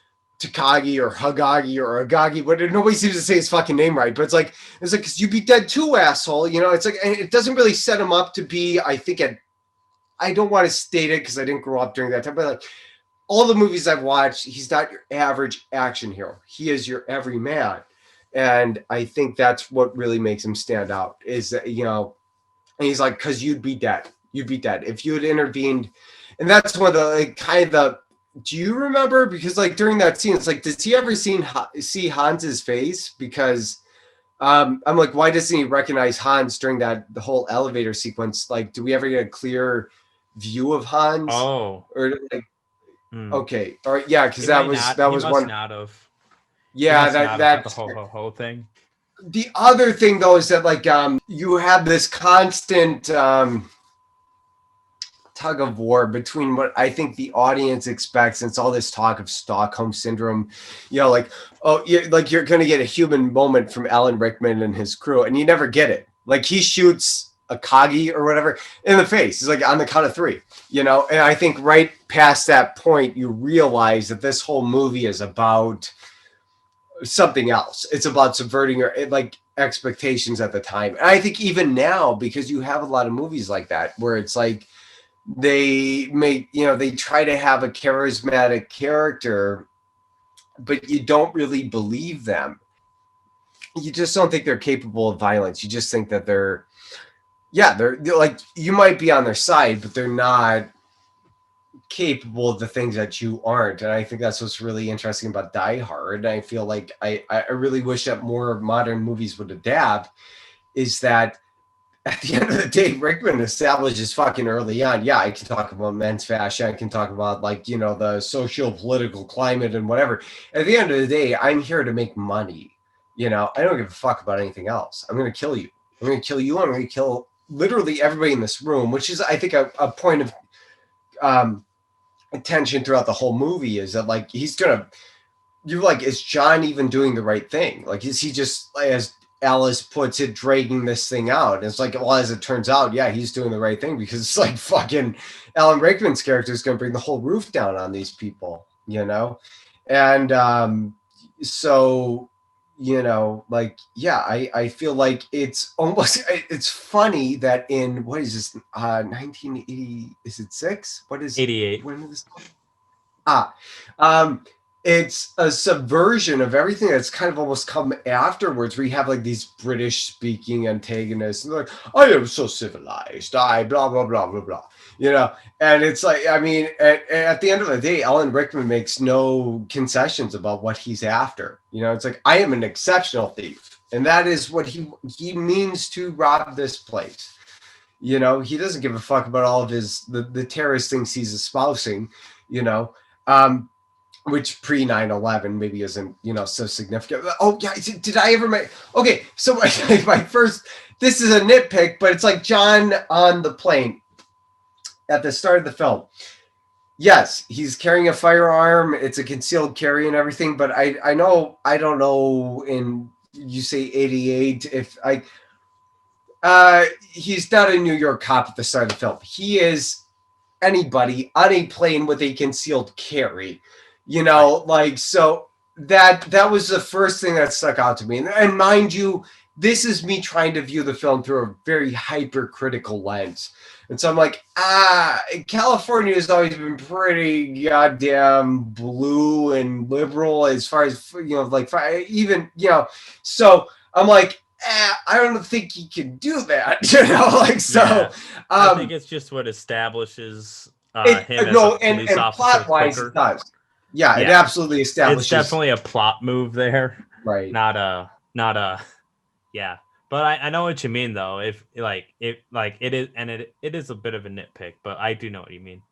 Takagi or Hagagi or Agagi? But nobody seems to say his fucking name right. But it's like, cause you be dead too, asshole. It's like, and it doesn't really set him up to be. I think I don't want to state it because I didn't grow up during that time, but like all the movies I've watched, he's not your average action hero. He is your everyman. And I think that's what really makes him stand out is that, you know, and he's like, because you'd be dead. You'd be dead if you had intervened. And that's one of the like, kind of the. Do you remember? Because like during that scene, it's like, does he ever see Hans's face? Because I'm like, why doesn't he recognize Hans during the whole elevator sequence? Like, do we ever get a clear view of Hans? Oh, Or like, hmm. okay, all right, yeah, because He that might was not. that He was must one. not have. He Yeah, must that not have got the that's ho thing. the other thing though is that like you have this constant tug of war between what I think the audience expects, and it's all this talk of Stockholm syndrome, you know, like, oh, you're gonna get a human moment from Alan Rickman and his crew, and you never get it. Like he shoots a Kagi or whatever in the face. He's like on the count of three, you know. And I think right past that point, you realize that this whole movie is about something else. It's about subverting your like expectations at the time. And I think even now, because you have a lot of movies like that where it's like they make, you know, they try to have a charismatic character, but you don't really believe them. You just don't think they're capable of violence. You just think that they're like, you might be on their side, but they're not capable of the things that you aren't. And I think that's what's really interesting about Die Hard. I feel like I really wish that more modern movies would adapt, is that at the end of the day, Rickman establishes fucking early on, yeah, I can talk about men's fashion. I can talk about, like, you know, the socio-political climate and whatever. At the end of the day, I'm here to make money. You know, I don't give a fuck about anything else. I'm going to kill you. I'm going to kill you. I'm going to kill literally everybody in this room, which is, I think, a point of attention throughout the whole movie, is that, like, he's going to, you're like, is John even doing the right thing? Like, is he just, as Alice puts it, dragging this thing out? And it's like, well, as it turns out, yeah, he's doing the right thing, because it's like fucking Alan Rickman's character is going to bring the whole roof down on these people, you know? And so, you know, like, yeah, I feel like it's almost, it's funny that in, what is this, 1980, is it 6? What is 88? When is this? It's a subversion of everything that's kind of almost come afterwards, where you have like these British speaking antagonists, and they're like, I am so civilized, I blah blah blah blah blah, you know. And it's like, I mean, at the end of the day, Alan Rickman makes no concessions about what he's after. You know, it's like, I am an exceptional thief, and that is what he means to rob this place. You know, he doesn't give a fuck about all of the terrorist things he's espousing, you know. Which pre 9/11 maybe isn't, you know, so significant. Oh yeah, did I ever make? Okay, so my first. This is a nitpick, but it's like John on the plane at the start of the film. Yes, he's carrying a firearm. It's a concealed carry and everything. But I know, I don't know. In, you say 88, if he's not a New York cop at the start of the film. He is anybody on a plane with a concealed carry, you know, like, so that was the first thing that stuck out to me. And mind you, this is me trying to view the film through a very hypercritical lens. And so I'm like, California has always been pretty goddamn blue and liberal as far as, you know, like, even, you know, so I'm like, I don't think he can do that, you know, like, so. Yeah. I think it's just what establishes him as a police officer plot-wise, quicker. it does. Yeah, it absolutely establishes. It's definitely a plot move there, right? Not a. Yeah, but I know what you mean though. If it is, and it is a bit of a nitpick, but I do know what you mean.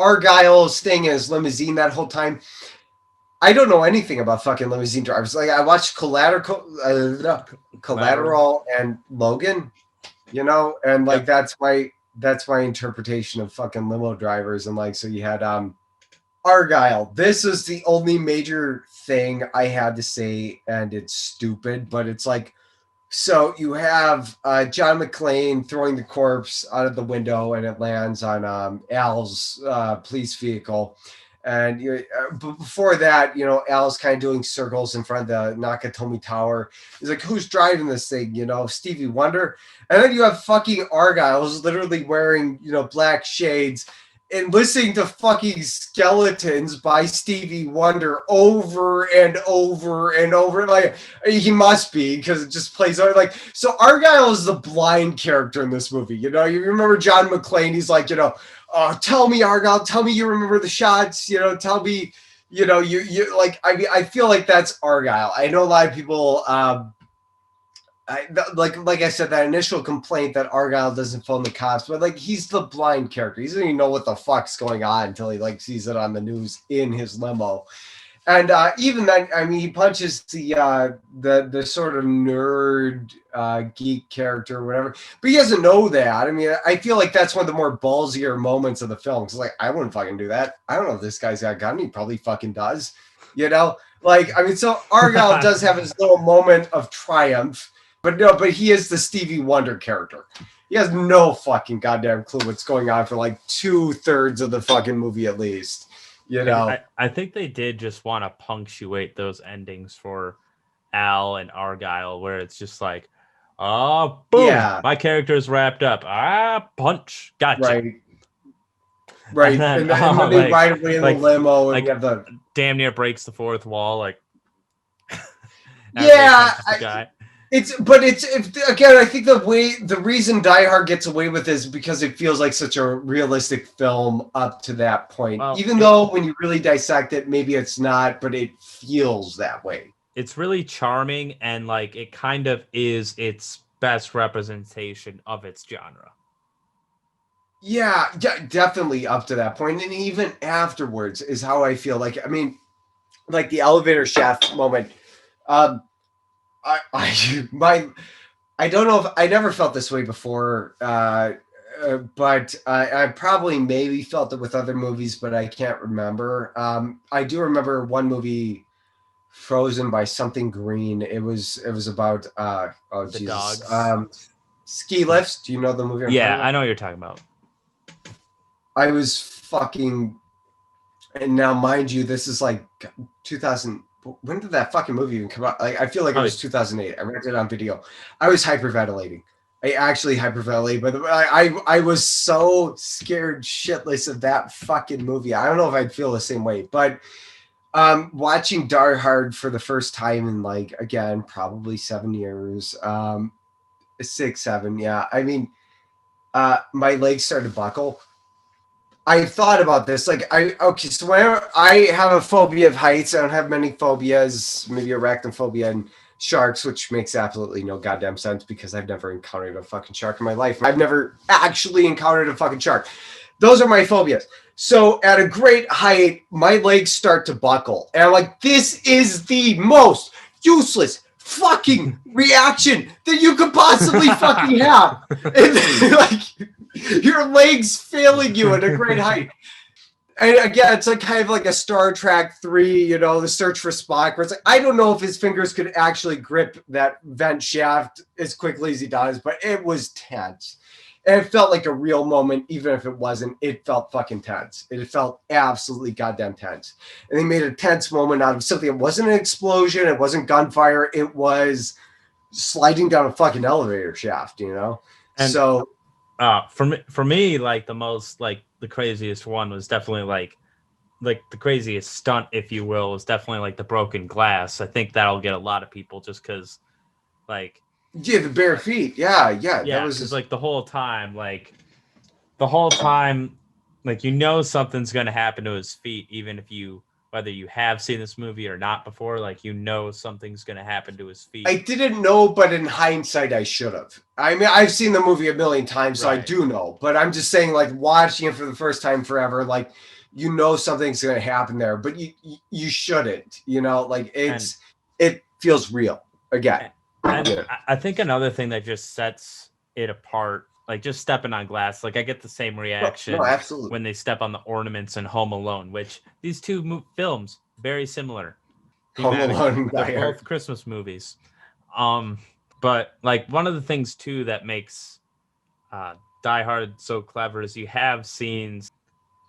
Argyle staying in his limousine that whole time. I don't know anything about fucking limousine drivers. Like, I watched Collateral and Logan, you know, and like, that's my interpretation of fucking limo drivers. And like, so you had Argyle. This is the only major thing I had to say, and it's stupid, but it's like, so you have John McClane throwing the corpse out of the window, and it lands on Al's police vehicle. And before that, you know, Al's kind of doing circles in front of the Nakatomi Tower. He's like, who's driving this thing? You know, Stevie Wonder. And then you have fucking Argyle, who's literally wearing, you know, black shades. and listening to fucking Skeletons by Stevie Wonder over and over and over. Like, he must be, because it just plays out like, so Argyle is the blind character in this movie. You know, you remember John McClane, he's like, you know, oh, tell me, Argyle, tell me you remember the shots, you know, tell me, you know, you like, I mean, I feel like that's Argyle. I know a lot of people, like I said, that initial complaint that Argyle doesn't phone the cops, but like, he's the blind character. He doesn't even know what the fuck's going on until he like sees it on the news in his limo. And even then, I mean, he punches the sort of nerd geek character or whatever, but he doesn't know that. I mean, I feel like that's one of the more ballsier moments of the film. It's like, I wouldn't fucking do that. I don't know if this guy's got a gun. He probably fucking does. You know, like, I mean, so Argyle does have his little moment of triumph. But no, but he is the Stevie Wonder character. He has no fucking goddamn clue what's going on for like 2/3 of the fucking movie at least. You know, I think they did just want to punctuate those endings for Al and Argyle, where it's just like, oh, boom, yeah, my character is wrapped up. Ah, punch, gotcha. Right. And then they ride away in the limo, and like, we have the damn near breaks the fourth wall, like. Yeah, it's again, I think the reason Die Hard gets away with this is because it feels like such a realistic film up to that point. Well, even though when you really dissect it, maybe it's not, but it feels that way. It's really charming, and like it kind of is its best representation of its genre. Yeah, definitely up to that point, and even afterwards is how I feel. Like, I mean, like the elevator shaft moment. I don't know if I never felt this way before, but I probably maybe felt it with other movies, but I can't remember. I do remember one movie, Frozen by Something Green. It was about the Jesus, dogs. Ski lifts. Do you know the movie? Yeah, I know what you're talking about. I was fucking, and now mind you, this is like 2000. When did that fucking movie even come out? Like, I feel like it was 2008. I rented it on video. I was hyperventilating. I actually hyperventilated, but I was so scared shitless of that fucking movie. I don't know if I'd feel the same way, but watching Die Hard for the first time in, like, again, probably 7 years, 6, 7. Yeah. I mean, my legs started to buckle. I thought about this. Like, so whenever I have a phobia of heights, I don't have many phobias, maybe arachnophobia and sharks, which makes absolutely no goddamn sense because I've never encountered a fucking shark in my life. I've never actually encountered a fucking shark. Those are my phobias. So at a great height, my legs start to buckle. And I'm like, this is the most useless fucking reaction that you could possibly fucking have. And, like, your legs failing you at a great height. And again, it's like kind of like a Star Trek 3, you know, the search for Spock, where it's like, I don't know if his fingers could actually grip that vent shaft as quickly as he does, but it was tense. And it felt like a real moment, even if it wasn't. It felt fucking tense. It felt absolutely goddamn tense. And they made a tense moment out of something. It wasn't an explosion. It wasn't gunfire. It was sliding down a fucking elevator shaft, you know? And so... for me, like the most, like the craziest one was definitely like the craziest stunt, if you will, was definitely like the broken glass. I think that'll get a lot of people just because, like, yeah, the bare feet, yeah, that was just like the whole time, like you know something's gonna happen to his feet, even if you whether you have seen this movie or not before, like, you know something's going to happen to his feet. I didn't know, but in hindsight, I should have. I mean, I've seen the movie a million times, so right. I do know. But I'm just saying, like, watching it for the first time forever, like, you know something's going to happen there, but you shouldn't, you know? Like, it feels real again. And I think another thing that just sets it apart, like just stepping on glass, like I get the same reaction absolutely. When they step on the ornaments in Home Alone, which these two films, very similar. Home Alone, they're both Christmas movies. But like one of the things too that makes Die Hard so clever is you have scenes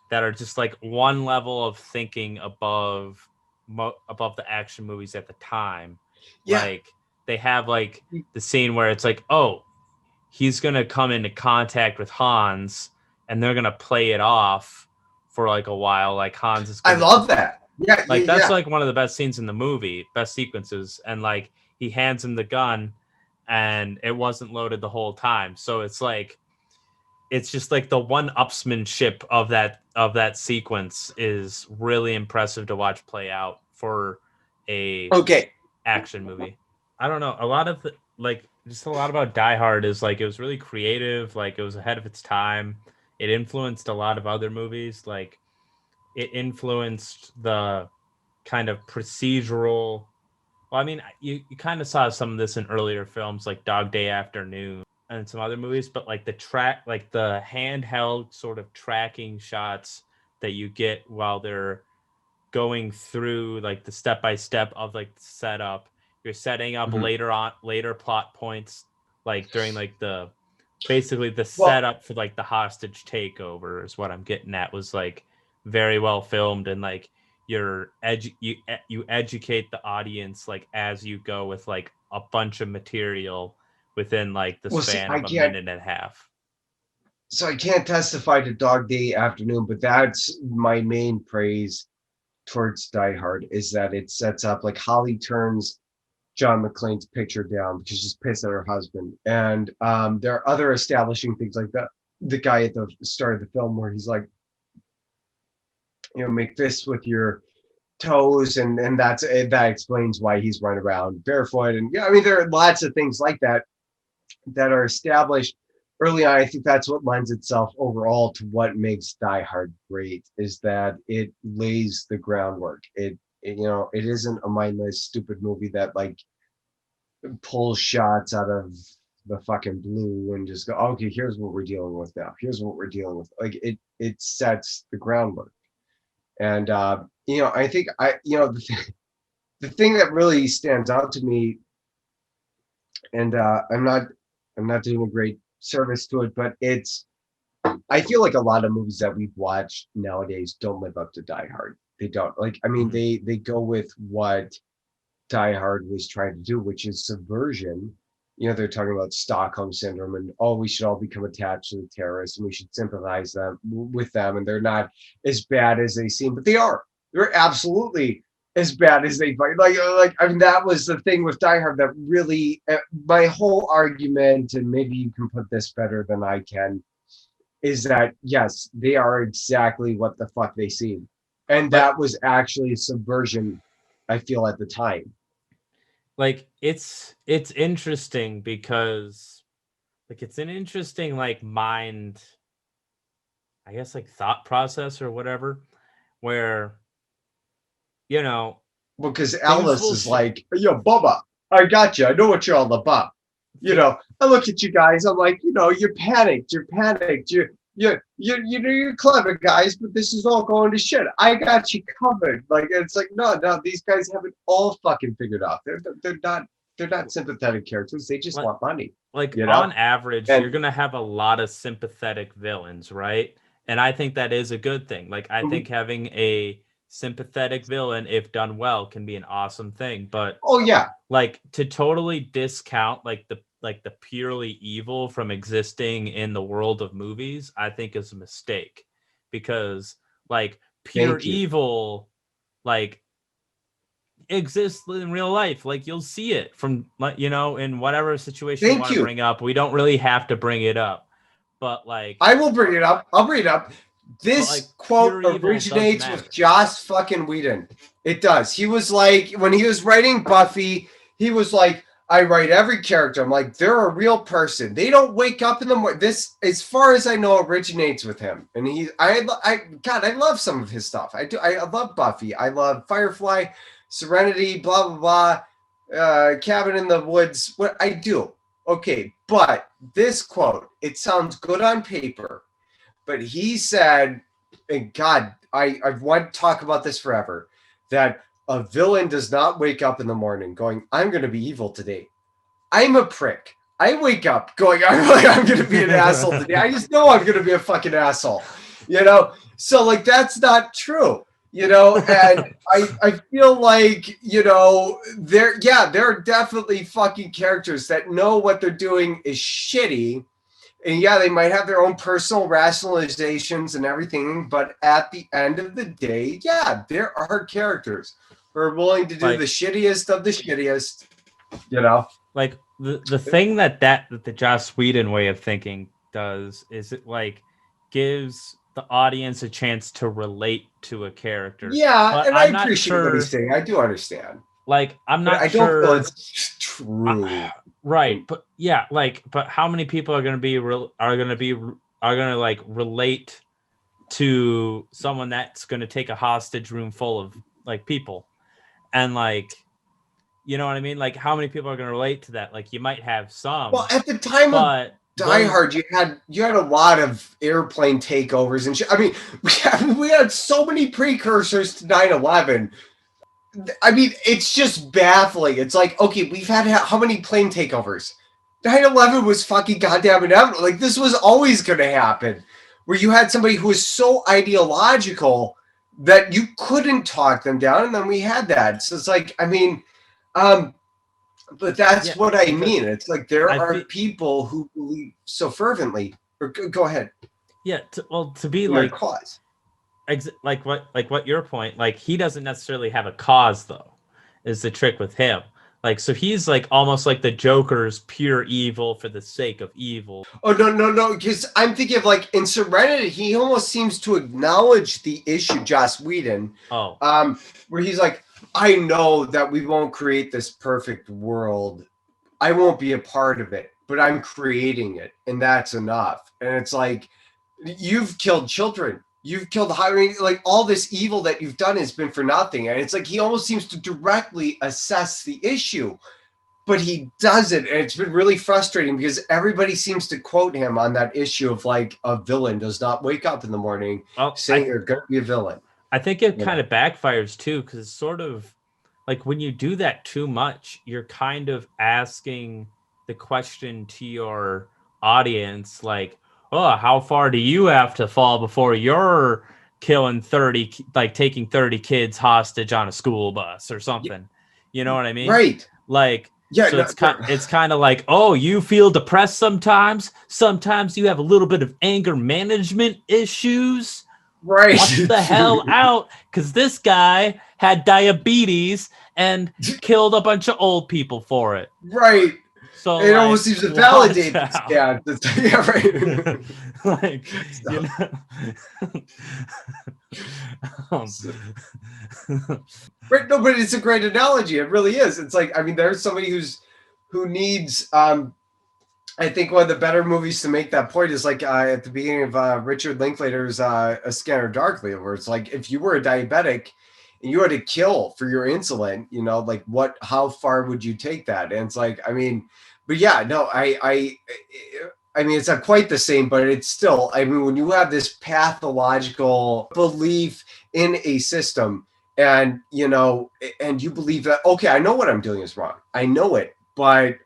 that are just like one level of thinking above the action movies at the time. Yeah. Like they have like the scene where it's like, oh, he's going to come into contact with Hans and they're going to play it off for like a while. Like Hans is I love that. Yeah, like that's yeah. like one of the best scenes in the movie, best sequences, and like he hands him the gun and it wasn't loaded the whole time. So it's like it's just like the one-upsmanship of that sequence is really impressive to watch play out for a action movie. I don't know. A lot of like just a lot about Die Hard is like it was really creative, like it was ahead of its time. It influenced a lot of other movies, like it influenced the kind of procedural. Well, I mean, you kind of saw some of this in earlier films like Dog Day Afternoon and some other movies, but like the handheld sort of tracking shots that you get while they're going through like the step by step of like the setup. You're setting up later plot points, like during like basically the setup for like the hostage takeover is what I'm getting at, was like very well filmed, and like you educate the audience like as you go with like a bunch of material within like the span of a minute and a half. So I can't testify to Dog Day Afternoon, but that's my main praise towards Die Hard, is that it sets up like Holly turns John McClane's picture down because she's pissed at her husband. And there are other establishing things like that. The guy at the start of the film where he's like, make fists with your toes, and that explains why he's running around barefoot. And yeah, I mean, there are lots of things like that that are established early on. I think that's what lends itself overall to what makes Die Hard great, is that it lays the groundwork. It isn't a mindless, stupid movie that like pulls shots out of the fucking blue and just go, okay, here's what we're dealing with now. Here's what we're dealing with. Like it sets the groundwork. And I think the thing that really stands out to me, and I'm not doing a great service to it, but I feel like a lot of movies that we've watched nowadays don't live up to Die Hard. They don't. Like, I mean, they go with what Die Hard was trying to do, which is subversion. They're talking about Stockholm syndrome and, we should all become attached to the terrorists and we should sympathize with them. And they're not as bad as they seem, but they are. They're absolutely as bad as they fight. Like, I mean, that was the thing with Die Hard that really, my whole argument, and maybe you can put this better than I can, is that, yes, they are exactly what the fuck they seem. And that was actually a subversion, I feel, at the time. Like it's interesting because like it's an interesting like mind, I guess, like thought process or whatever, where because Alice is like, yo, Bubba, I got you. I know what you're all about. I look at you guys. I'm like, you're panicked. You're clever guys, but this is all going to shit. I got you covered. Like, it's like, no, these guys have it all fucking figured out. They're not sympathetic characters. They just want money. Like, on average, you're gonna have a lot of sympathetic villains, right? And I think that is a good thing. Like, I think having a sympathetic villain, if done well, can be an awesome thing. But like to totally discount like the purely evil from existing in the world of movies, I think is a mistake, because like pure evil like exists in real life. Like you'll see it from in whatever situation you want to bring up. We don't really have to bring it up, but like I will bring it up. I'll bring it up. This quote originates with Joss fucking Whedon. It does. He was like, when he was writing Buffy, he was like, I write every character. I'm like, they're a real person. They don't wake up in the morning. This, as far as I know, originates with him. And I love some of his stuff. I do. I love Buffy. I love Firefly, Serenity, blah, blah, blah, Cabin in the Woods. What I do. Okay. But this quote, it sounds good on paper. But he said, and God, I want to talk about this forever, that a villain does not wake up in the morning going, I'm going to be evil today. I'm a prick. I wake up going, I'm going to be an asshole today. I just know I'm going to be a fucking asshole, So like, that's not true, and I feel like, there are definitely fucking characters that know what they're doing is shitty, And yeah, they might have their own personal rationalizations and everything, but at the end of the day, yeah, there are characters who are willing to do Like- the shittiest of the shittiest, you know? Like the thing that the Joss Whedon way of thinking does is it like gives the audience a chance to relate to a character. Yeah, But and I'm I not appreciate what he's sure. saying. I do understand. Like I'm But not I don't feel sure. it's true. Right, but yeah, like, but how many people are going to like relate to someone that's going to take a hostage room full of like people, and like, you know what I mean? Like, how many people are going to relate to that? Like, you might have some, Well, at the time of but Die Hard, you had a lot of airplane takeovers and shit. I mean, we had so many precursors to 9/11. I mean, it's just baffling. It's like, okay, we've had how many plane takeovers? 9/11 was fucking goddamn inevitable. Like, this was always going to happen. Where you had somebody who was so ideological that you couldn't talk them down, and then we had that. So it's like, I mean, but that's what I mean. It's like there are people who believe so fervently. Or go ahead. Yeah, to be Your like cause. Like what your point, like he doesn't necessarily have a cause though, is the trick with him. Like, so he's like almost like the Joker's pure evil for the sake of evil. Oh, no, because I'm thinking of like in Serenity, he almost seems to acknowledge the issue, Joss Whedon. Where he's like, I know that we won't create this perfect world. I won't be a part of it, but I'm creating it, and that's enough. And it's like, you've killed children. You've killed like all this evil that you've done has been for nothing. And it's like he almost seems to directly assess the issue, but he doesn't. And it's been really frustrating because everybody seems to quote him on that issue of like a villain does not wake up in the morning saying you're going to be a villain. I think it kind of backfires too, because it's sort of like when you do that too much, you're kind of asking the question to your audience, like, oh, how far do you have to fall before you're killing 30, like taking 30 kids hostage on a school bus or something? You know what I mean? Right. Like, yeah, so it's kind of like, oh, you feel depressed sometimes. Sometimes you have a little bit of anger management issues. Right. Watch the hell out, because this guy had diabetes and killed a bunch of old people for it. Right. So it almost seems to validate this. Yeah, right. Like, so. You know. Right, no, but it's a great analogy. It really is. It's like, I mean, there's somebody who needs. I think one of the better movies to make that point is like at the beginning of Richard Linklater's A Scanner Darkly, where it's like if you were a diabetic and you had to kill for your insulin, you know, like how far would you take that? And it's like, I mean, but yeah, no, I mean, it's not quite the same, but it's still, I mean, when you have this pathological belief in a system and, you know, and you believe that, okay, I know what I'm doing is wrong. I know it, but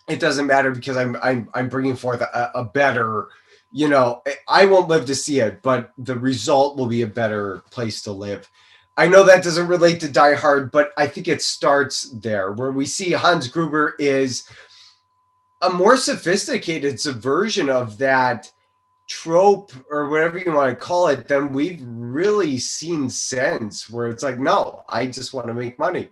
it doesn't matter because I'm bringing forth a better, you know, I won't live to see it, but the result will be a better place to live. I know that doesn't relate to Die Hard, but I think it starts there where we see Hans Gruber is a more sophisticated subversion of that trope or whatever you want to call it than we've really seen since, where it's like, no, I just want to make money.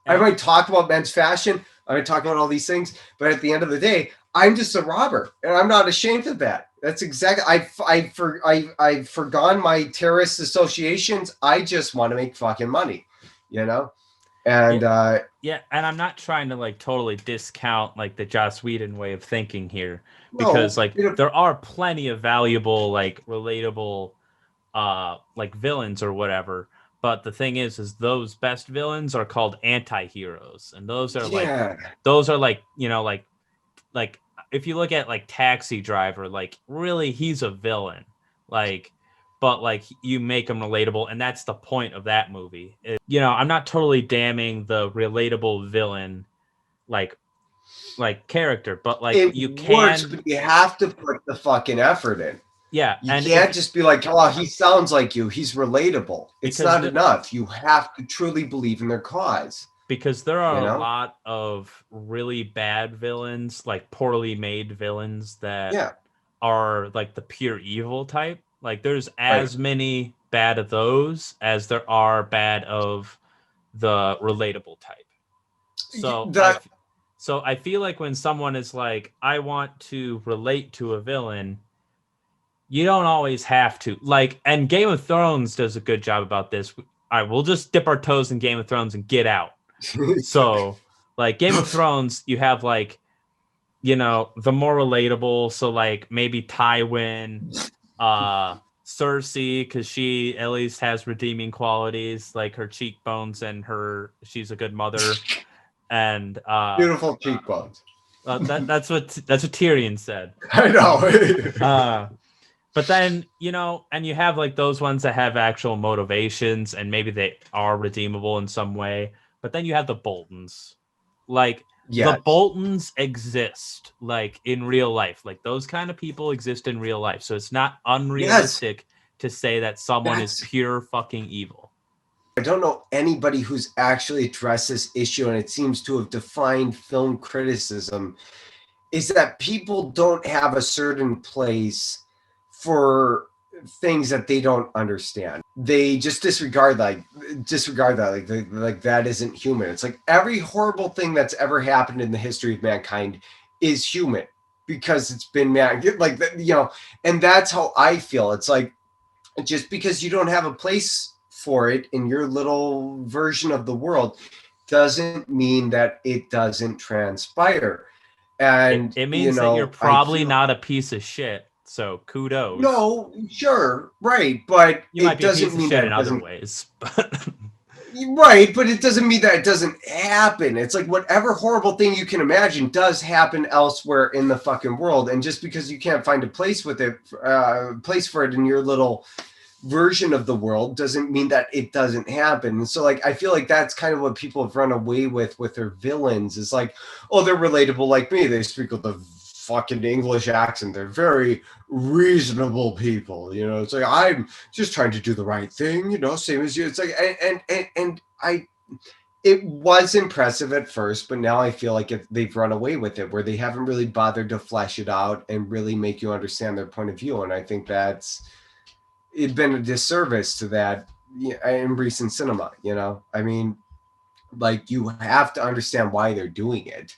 I might talk about men's fashion. I might talk about all these things, but at the end of the day, I'm just a robber, and I'm not ashamed of that. That's exactly. I've forgone my terrorist associations. I just want to make fucking money, you know. And yeah, and I'm not trying to like totally discount like the Joss Whedon way of thinking here, because like there are plenty of valuable, like relatable, like villains or whatever. But the thing is those best villains are called anti-heroes, and those are like you know like if you look at like Taxi Driver, like really he's a villain, like, but like you make him relatable, and that's the point of that movie. You know, I'm not totally damning the relatable villain like character, but like it you works, can, but you have to put the fucking effort in. Yeah, you can't just be like, oh, he sounds like you, he's relatable. It's not enough. You have to truly believe in their cause. because there are You a know? lot of really bad villains, like poorly made villains that Yeah. are like the pure evil type. Like there's Right. as many bad of those as there are bad of the relatable type. So The I feel like when someone is like, I want to relate to a villain, you don't always have to. Like, and Game of Thrones does a good job about this. All right, we'll just dip our toes in Game of Thrones and get out. So, like Game of Thrones, you have like, the more relatable. So like maybe Tywin, Cersei, because she at least has redeeming qualities, like her cheekbones and she's a good mother. And beautiful cheekbones. that's what Tyrion said. I know. But then, and you have like those ones that have actual motivations and maybe they are redeemable in some way. But then you have the Boltons. Like the Yes. Boltons exist like in real life. Like those kind of people exist in real life. So it's not unrealistic to say that someone is pure fucking evil. I don't know anybody who's actually addressed this issue, and it seems to have defined film criticism, is that people don't have a certain place for things that they don't understand. They just disregard that. Like that isn't human. It's like every horrible thing that's ever happened in the history of mankind is human because it's been like that, and that's how I feel. It's like just because you don't have a place for it in your little version of the world doesn't mean that it doesn't transpire. And it means that you're I probably feel, not a piece of shit. So kudos. no, sure, right, but You might it be a piece doesn't of mean shit that in it other doesn't. ways. But Right, but it doesn't mean that it doesn't happen. It's like whatever horrible thing you can imagine does happen elsewhere in the fucking world, and just because you can't find a place for it in your little version of the world doesn't mean that it doesn't happen. And so like I feel like that's kind of what people have run away with their villains. Is like, oh, they're relatable like me. They speak with the fucking English accent. They're very reasonable people. It's like I'm just trying to do the right thing, same as you. It's like and I it was impressive at first, but now I feel like they've run away with it where they haven't really bothered to flesh it out and really make you understand their point of view. And I think that's it's been a disservice to that in recent cinema. I mean, like you have to understand why they're doing it.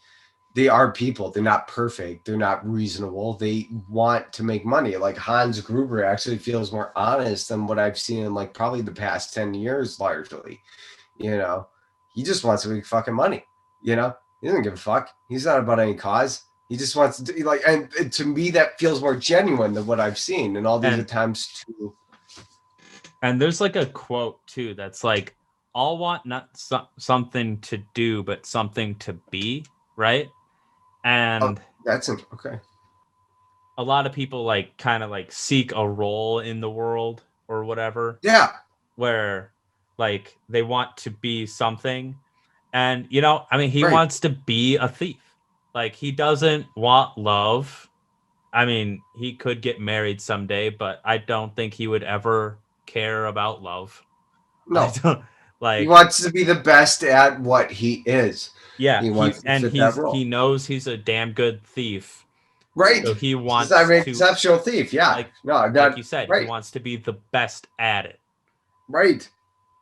They are people. They're not perfect. They're not reasonable. They want to make money. Like Hans Gruber actually feels more honest than what I've seen in like probably the past 10 years largely. He just wants to make fucking money. He doesn't give a fuck. He's not about any cause. He just wants to do, like, and to me that feels more genuine than what I've seen in all these attempts to. And there's like a quote too that's like, all want not something to do, but something to be, right? And That's okay. a lot of people like kind of like seek a role in the world or whatever. Yeah. Where like they want to be something. And I mean, he Right. wants to be a thief. Like he doesn't want love. I mean, he could get married someday, but I don't think he would ever care about love. No. I don't, he wants to be the best at what he is. Yeah, he wants to fit that role. He knows he's a damn good thief. Right. So he wants to exceptional thief. Yeah. Like you said, right. He wants to be the best at it. Right.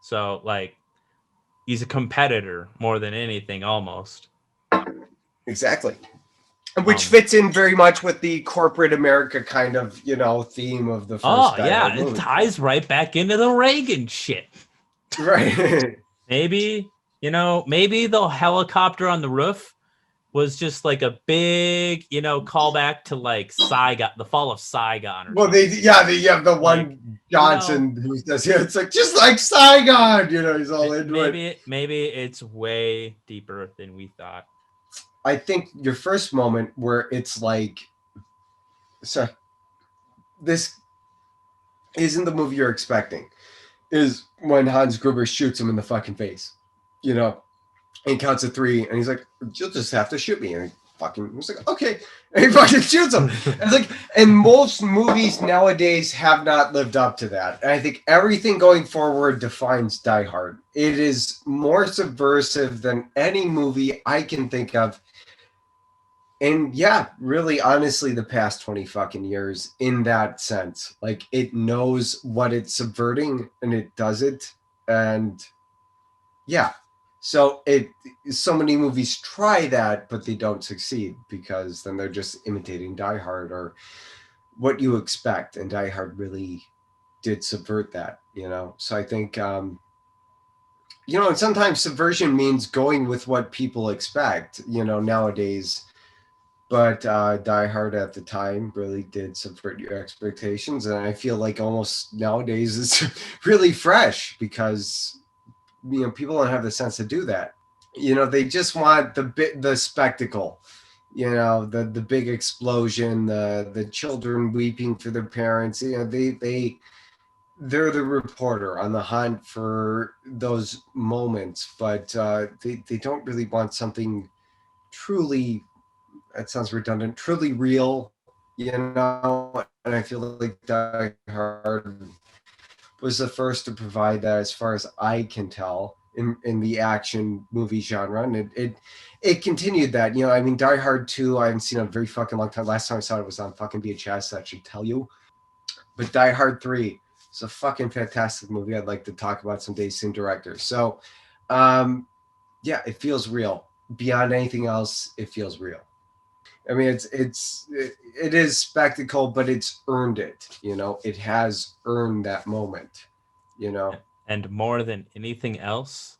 So like he's a competitor more than anything almost. Exactly. Which fits in very much with the corporate America kind of, theme of the first it ties right back into the Reagan shit. Right. Maybe the helicopter on the roof was just like a big, callback to like Saigon, the fall of Saigon. You have the one like, Johnson who says, it's like just like Saigon, he's all into it. Maybe it's way deeper than we thought. I think your first moment where it's like, so this isn't the movie you're expecting, is when Hans Gruber shoots him in the fucking face, and counts to 3, and he's like, you'll just have to shoot me. And fucking. It's like, okay, and he fucking shoots him. It's like, and most movies nowadays have not lived up to that. And I think everything going forward defines Die Hard. It is more subversive than any movie I can think of. And yeah, really, honestly, the past 20 fucking years in that sense. Like, it knows what it's subverting and it does it. And yeah. So so many movies try that, but they don't succeed because then they're just imitating Die Hard or what you expect. And Die Hard really did subvert that, you know? So I think, you know, and sometimes subversion means going with what people expect, you know, nowadays. But Die Hard at the time really did subvert your expectations. And I feel like almost nowadays it's really fresh because, you know, people don't have the sense to do that. You know, they just want the spectacle, you know, the big explosion, the children weeping for their parents. You know, they're the reporter on the hunt for those moments, but they don't really want something truly, that sounds redundant, truly real, you know. And I feel like Die Hard was the first to provide that, as far as I can tell, in the action movie genre, and it continued that. You know, I mean, Die Hard 2, I haven't seen in a very fucking long time. Last time I saw it was on fucking VHS. That should tell you. But Die Hard 3 is a fucking fantastic movie. I'd like to talk about someday soon, director. So, yeah, it feels real. Beyond anything else, it feels real. I mean, it is spectacle, but it's earned it. You know, it has earned that moment. You know, And more than anything else,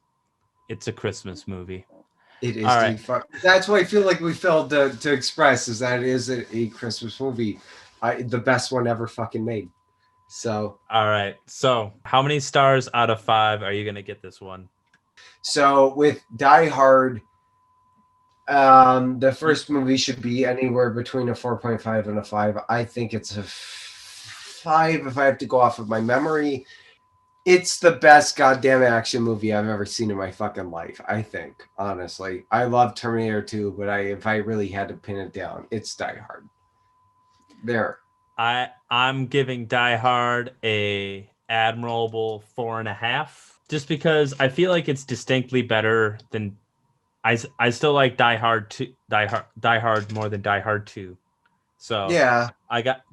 it's a Christmas movie. it is All the right. that's what I feel like we failed to express, is that it is a Christmas movie, the best one ever fucking made. So, All right. So, how many stars out of 5 are you going to get this one? so with Die Hard, the first movie should be anywhere between a 4.5 and a 5. I think it's a 5 if I have to go off of my memory. It's the best goddamn action movie I've ever seen in my fucking life, I think, honestly. I love Terminator 2, but if I really had to pin it down, it's Die Hard. There. I'm giving Die Hard a admirable 4.5, just because I feel like it's distinctly better than I still like Die Hard more than Die Hard 2. So Yeah.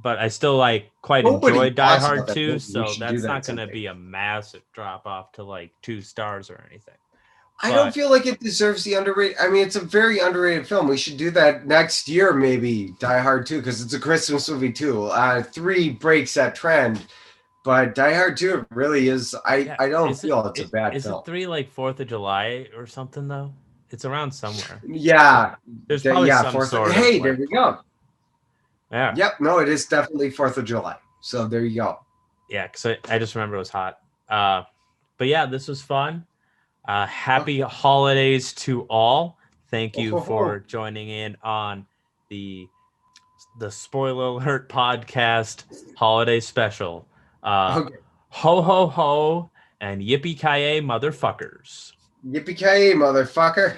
but I still like quite Nobody enjoyed Die talks about Hard that 2, movie. We so should do that's that not going to someday. be a massive drop off to like 2 stars or anything. I don't feel like it deserves the underrated. I mean, it's a very underrated film. We should do that next year, maybe. Die Hard 2, because it's a Christmas movie too. 3 breaks that trend, but Die Hard 2 it really is. I don't feel it's a bad Is film. it 3 like 4th of July or something though? It's around somewhere. Yeah, There's probably some Fourth. sort of Hey, like, there we go. yeah. Yep. No, it is definitely 4th of July. So there you go. Yeah, because I just remember it was hot. But yeah, this was fun. Happy holidays to all. Thank you for joining in on the Spoiler Alert podcast holiday special. Okay. Ho ho ho and yippee ki yay, motherfuckers. Yippee ki yay, motherfucker.